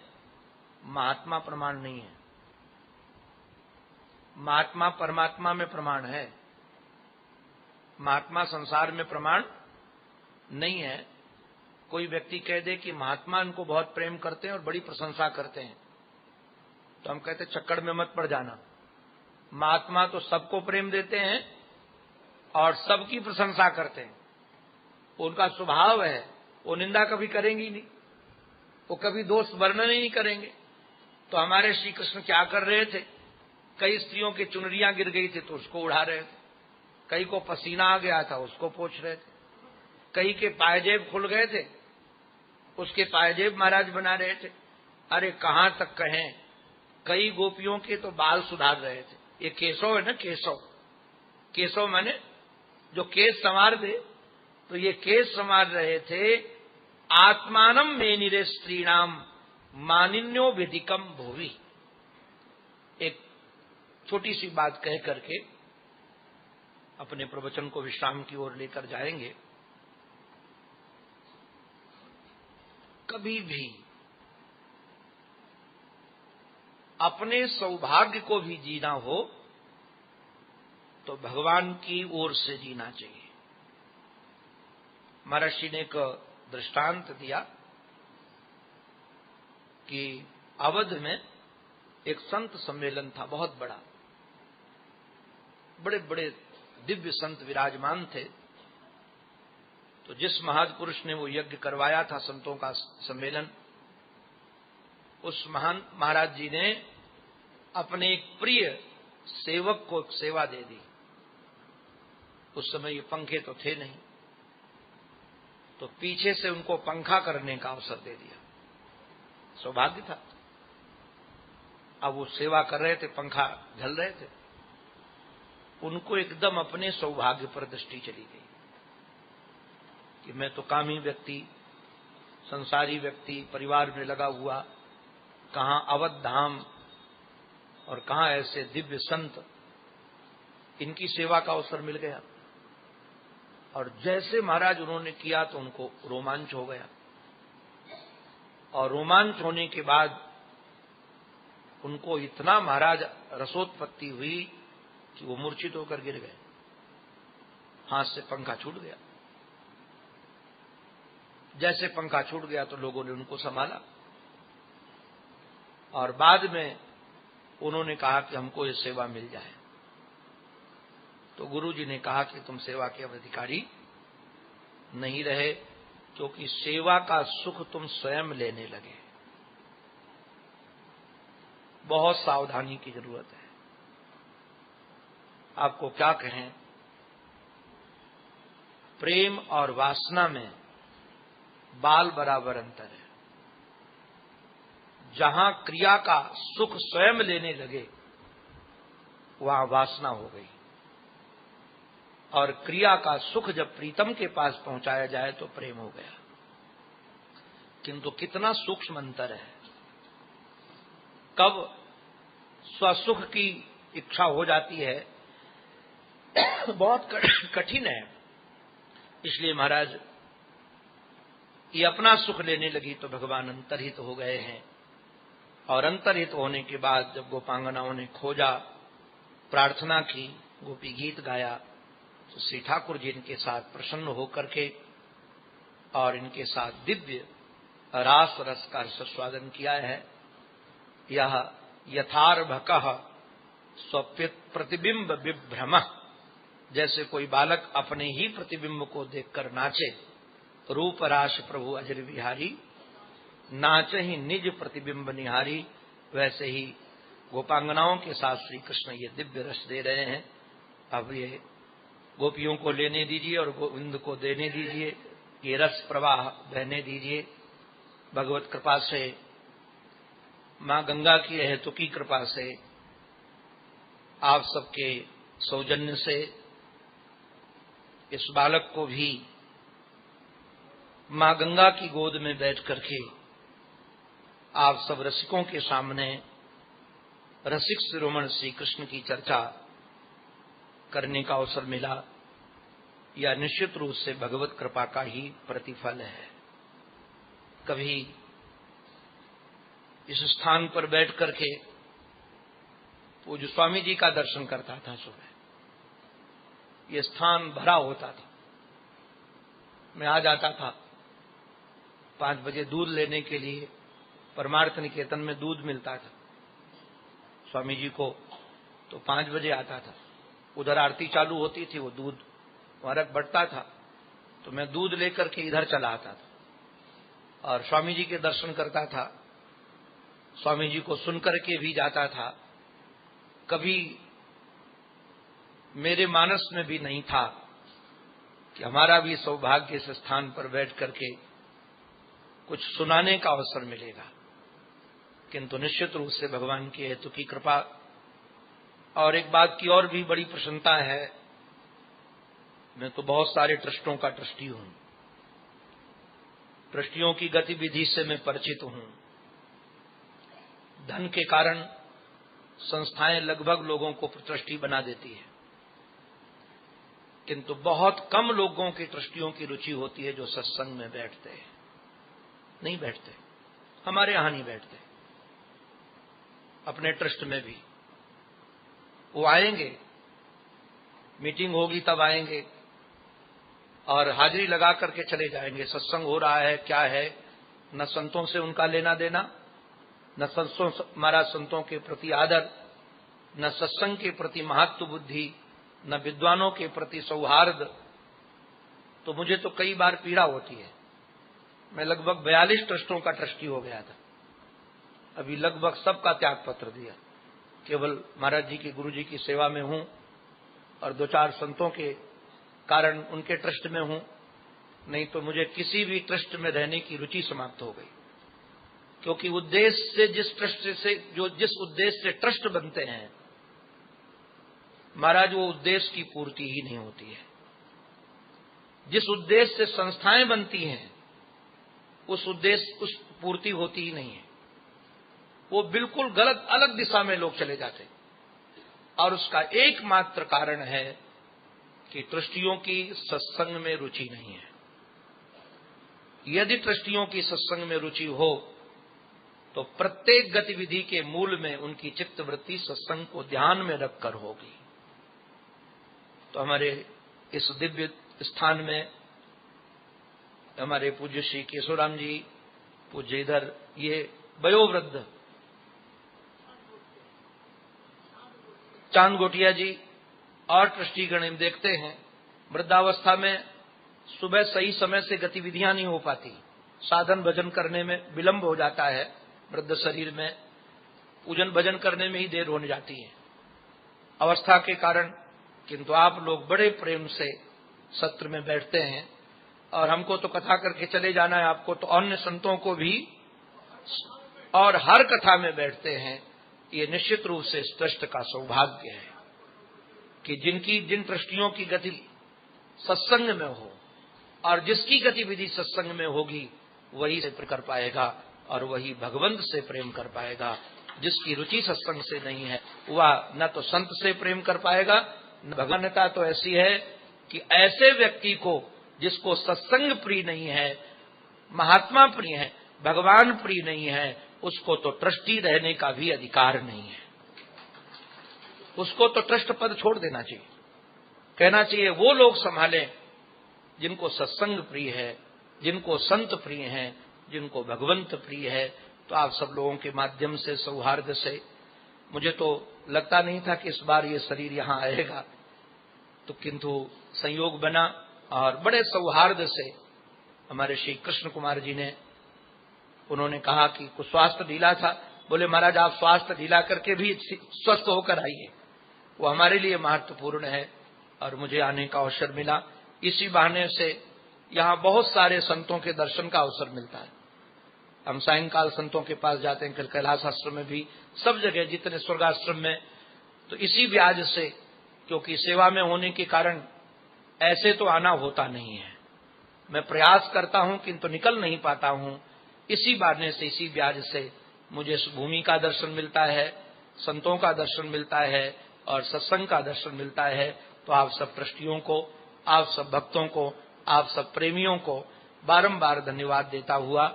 महात्मा प्रमाण नहीं है, महात्मा परमात्मा में प्रमाण है। महात्मा संसार में प्रमाण नहीं है। कोई व्यक्ति कह दे कि महात्मा इनको बहुत प्रेम करते हैं और बड़ी प्रशंसा करते हैं, तो हम कहते चक्कर में मत पड़ जाना। महात्मा तो सबको प्रेम देते हैं और सबकी प्रशंसा करते हैं, उनका स्वभाव है। वो निंदा कभी करेंगी नहीं, वो कभी दोष वर्णन ही नहीं करेंगे। तो हमारे श्री कृष्ण क्या कर रहे थे? कई स्त्रियों की चुनरियां गिर गई थी तो उसको उड़ा रहे थे, कई को पसीना आ गया था उसको पोंछ रहे थे, कई के पायजेब खुल गए थे उसके पायजेब महाराज बना रहे थे। अरे कहां तक कहें, कई गोपियों के तो बाल सुधार रहे थे। ये केशव है ना, केशव, केशव माने जो केश संवार दे, तो ये केश संवार रहे थे। आत्मानम में निरे स्त्रीणाम मानिन्यो विधिकम भोवी। एक छोटी सी बात कह करके अपने प्रवचन को विश्राम की ओर लेकर जाएंगे। कभी भी अपने सौभाग्य को भी जीना हो तो भगवान की ओर से जीना चाहिए। महर्षि ने एक दृष्टांत दिया कि अवध में एक संत सम्मेलन था, बहुत बड़ा, बड़े बड़े दिव्य संत विराजमान थे। तो जिस महापुरुष ने वो यज्ञ करवाया था, संतों का सम्मेलन, उस महान महाराज जी ने अपने एक प्रिय सेवक को सेवा दे दी। उस समय ये पंखे तो थे नहीं, तो पीछे से उनको पंखा करने का अवसर दे दिया। सौभाग्य था। अब वो सेवा कर रहे थे, पंखा झल रहे थे, उनको एकदम अपने सौभाग्य पर दृष्टि चली गई कि मैं तो कामी व्यक्ति, संसारी व्यक्ति, परिवार में लगा हुआ, कहां अवध धाम और कहां ऐसे दिव्य संत, इनकी सेवा का अवसर मिल गया। और जैसे महाराज उन्होंने किया तो उनको रोमांच हो गया, और रोमांच होने के बाद उनको इतना महाराज रसोत्पत्ति हुई कि वो मूर्छित होकर गिर गए। हाथ से पंखा छूट गया। जैसे पंखा छूट गया तो लोगों ने उनको संभाला, और बाद में उन्होंने कहा कि हमको ये सेवा मिल जाए। तो गुरु जी ने कहा कि तुम सेवा के अब अधिकारी नहीं रहे, क्योंकि सेवा का सुख तुम स्वयं लेने लगे। बहुत सावधानी की जरूरत है। आपको क्या कहें, प्रेम और वासना में बाल बराबर अंतर है। जहां क्रिया का सुख स्वयं लेने लगे वहां वासना हो गई, और क्रिया का सुख जब प्रीतम के पास पहुंचाया जाए तो प्रेम हो गया। किंतु कितना सूक्ष्म अंतर है। कब स्वसुख की इच्छा हो जाती है बहुत कठिन है। इसलिए महाराज ये अपना सुख लेने लगी तो भगवान अंतर्हित हो गए हैं, और अंतर्हित होने के बाद जब गोपांगनाओं ने खोजा, प्रार्थना की, गोपी गीत गाया, तो श्री ठाकुर जी इनके साथ प्रसन्न होकर के और इनके साथ दिव्य रास रस का स्वादन किया है। यह यथार्भकः स्वप्रतिबिंब विभ्रम, जैसे कोई बालक अपने ही प्रतिबिंब को देखकर नाचे। रूप राश प्रभु अजर बिहारी, नाचे ही निज प्रतिबिंब निहारी। वैसे ही गोपांगनाओं के साथ श्री कृष्ण ये दिव्य रस दे रहे हैं। अब ये गोपियों को लेने दीजिए और गोविंद को देने दीजिए, ये रस प्रवाह बहने दीजिए। भगवत कृपा से, मां गंगा की अहेतुकी कृपा से, आप सबके सौजन्य से इस बालक को भी मां गंगा की गोद में बैठ करके आप सब रसिकों के सामने रसिक शिरोमण श्री कृष्ण की चर्चा करने का अवसर मिला। यह निश्चित रूप से भगवत कृपा का ही प्रतिफल है। कभी इस स्थान पर बैठ करके पूज्य स्वामी जी का दर्शन करता था। सुबह ये स्थान भरा होता था। मैं आ जाता था 5 बजे दूध लेने के लिए। परमार्थ निकेतन में दूध मिलता था स्वामी जी को, तो 5 बजे आता था। उधर आरती चालू होती थी, वो दूध वहां रख बढ़ता था, तो मैं दूध लेकर के इधर चला आता था और स्वामी जी के दर्शन करता था। स्वामी जी को सुनकर के भी जाता था। कभी मेरे मानस में भी नहीं था कि हमारा भी सौभाग्य इस स्थान पर बैठ करके कुछ सुनाने का अवसर मिलेगा, किंतु निश्चित रूप से भगवान की हेतु की कृपा। और एक बात की और भी बड़ी प्रसन्नता है, मैं तो बहुत सारे ट्रस्टों का ट्रस्टी हूं, ट्रस्टियों की गतिविधि से मैं परिचित हूं। धन के कारण संस्थाएं लगभग लोगों को ट्रस्टी बना देती है, किंतु बहुत कम लोगों की ट्रस्टियों की रुचि होती है जो सत्संग में बैठते हैं। नहीं बैठते, हमारे यहां नहीं बैठते। अपने ट्रस्ट में भी वो आएंगे, मीटिंग होगी तब आएंगे और हाजिरी लगा करके चले जाएंगे। सत्संग हो रहा है क्या है, न संतों से उनका लेना देना, न संतों हमारा संतों के प्रति आदर, न सत्संग के प्रति महत्व बुद्धि, न विद्वानों के प्रति सौहार्द। तो मुझे तो कई बार पीड़ा होती है। मैं लगभग 42 ट्रस्टों का ट्रस्टी हो गया था, अभी लगभग सबका त्याग पत्र दिया। केवल महाराज जी की, गुरु जी की सेवा में हूं और 2-4 संतों के कारण उनके ट्रस्ट में हूं, नहीं तो मुझे किसी भी ट्रस्ट में रहने की रुचि समाप्त हो गई। क्योंकि उद्देश्य से, जिस उद्देश्य से ट्रस्ट बनते हैं महाराज, वो उद्देश्य की पूर्ति ही नहीं होती है। जिस उद्देश्य से संस्थाएं बनती हैं उस पूर्ति होती ही नहीं है। वो बिल्कुल गलत अलग दिशा में लोग चले जाते हैं, और उसका एकमात्र कारण है कि ट्रस्टियों की सत्संग में रुचि नहीं है। यदि ट्रस्टियों की सत्संग में रुचि हो तो प्रत्येक गतिविधि के मूल में उनकी चित्तवृत्ति सत्संग को ध्यान में रखकर होगी। तो हमारे इस दिव्य स्थान में हमारे पूज्य श्री केशवराम जी, पूज्य इधर ये वयोवृद्ध चांद गोटिया जी और ट्रस्टीगण देखते हैं, वृद्धावस्था में सुबह सही समय से गतिविधियां नहीं हो पाती, साधन भजन करने में विलंब हो जाता है, वृद्ध शरीर में पूजन भजन करने में ही देर होने जाती है अवस्था के कारण। किंतु आप लोग बड़े प्रेम से सत्र में बैठते हैं, और हमको तो कथा करके चले जाना है, आपको तो अन्य संतों को भी, और हर कथा में बैठते हैं। ये निश्चित रूप से इस ट्रस्ट का सौभाग्य है कि जिन ट्रस्टियों की गति सत्संग में हो, और जिसकी गतिविधि सत्संग में होगी वही से कर पाएगा और वही भगवंत से प्रेम कर पाएगा। जिसकी रुचि सत्संग से नहीं है वह न तो संत से प्रेम कर पाएगा, न भगवानता तो ऐसी है कि ऐसे व्यक्ति को जिसको सत्संग प्रिय नहीं है, महात्मा प्रिय है, भगवान प्रिय नहीं है, उसको तो ट्रस्टी रहने का भी अधिकार नहीं है। उसको तो ट्रस्ट पद छोड़ देना चाहिए। कहना चाहिए वो लोग संभालें जिनको सत्संग प्रिय है, जिनको संत प्रिय हैं, जिनको भगवंत प्रिय है। तो आप सब लोगों के माध्यम से, सौहार्द से, मुझे तो लगता नहीं था कि इस बार ये शरीर यहां आएगा, तो किंतु संयोग बना और बड़े सौहार्द से हमारे श्री कृष्ण कुमार जी ने, उन्होंने कहा कि कुछ स्वास्थ्य ढीला था, बोले महाराज आप स्वास्थ्य ढीला करके भी स्वस्थ होकर आइए, वो हमारे लिए महत्वपूर्ण है। और मुझे आने का अवसर मिला। इसी बहाने से यहाँ बहुत सारे संतों के दर्शन का अवसर मिलता है। हम सायंकाल संतों के पास जाते हैं, कैलाश आश्रम में भी, सब जगह जितने स्वर्गाश्रम में, तो इसी ब्याज से, क्योंकि सेवा में होने के कारण ऐसे तो आना होता नहीं है। मैं प्रयास करता हूं किंतु निकल नहीं पाता हूं। इसी बहाने से, इसी ब्याज से मुझे इस भूमि का दर्शन मिलता है, संतों का दर्शन मिलता है और सत्संग का दर्शन मिलता है। तो आप सब ट्रस्टियों को, आप सब भक्तों को, आप सब प्रेमियों को बारंबार धन्यवाद देता हुआ,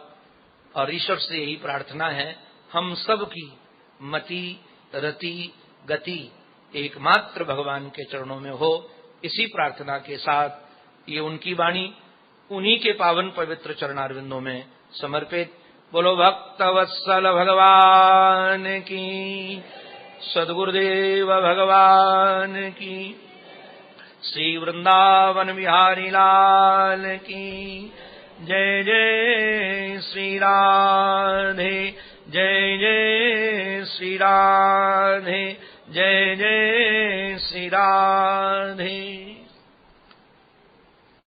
और ईश्वर से यही प्रार्थना है हम सब की मति, रति, गति एकमात्र भगवान के चरणों में हो। इसी प्रार्थना के साथ ये उनकी वाणी उन्हीं के पावन पवित्र चरणारविंदों में समर्पित। बोलो भक्तवत्सल भगवान की, सद्गुरुदेव भगवान की, श्री वृंदावन बिहारी लाल की जय। जय श्री राधे, जय जय श्री राधे, जय जय श्री राधे।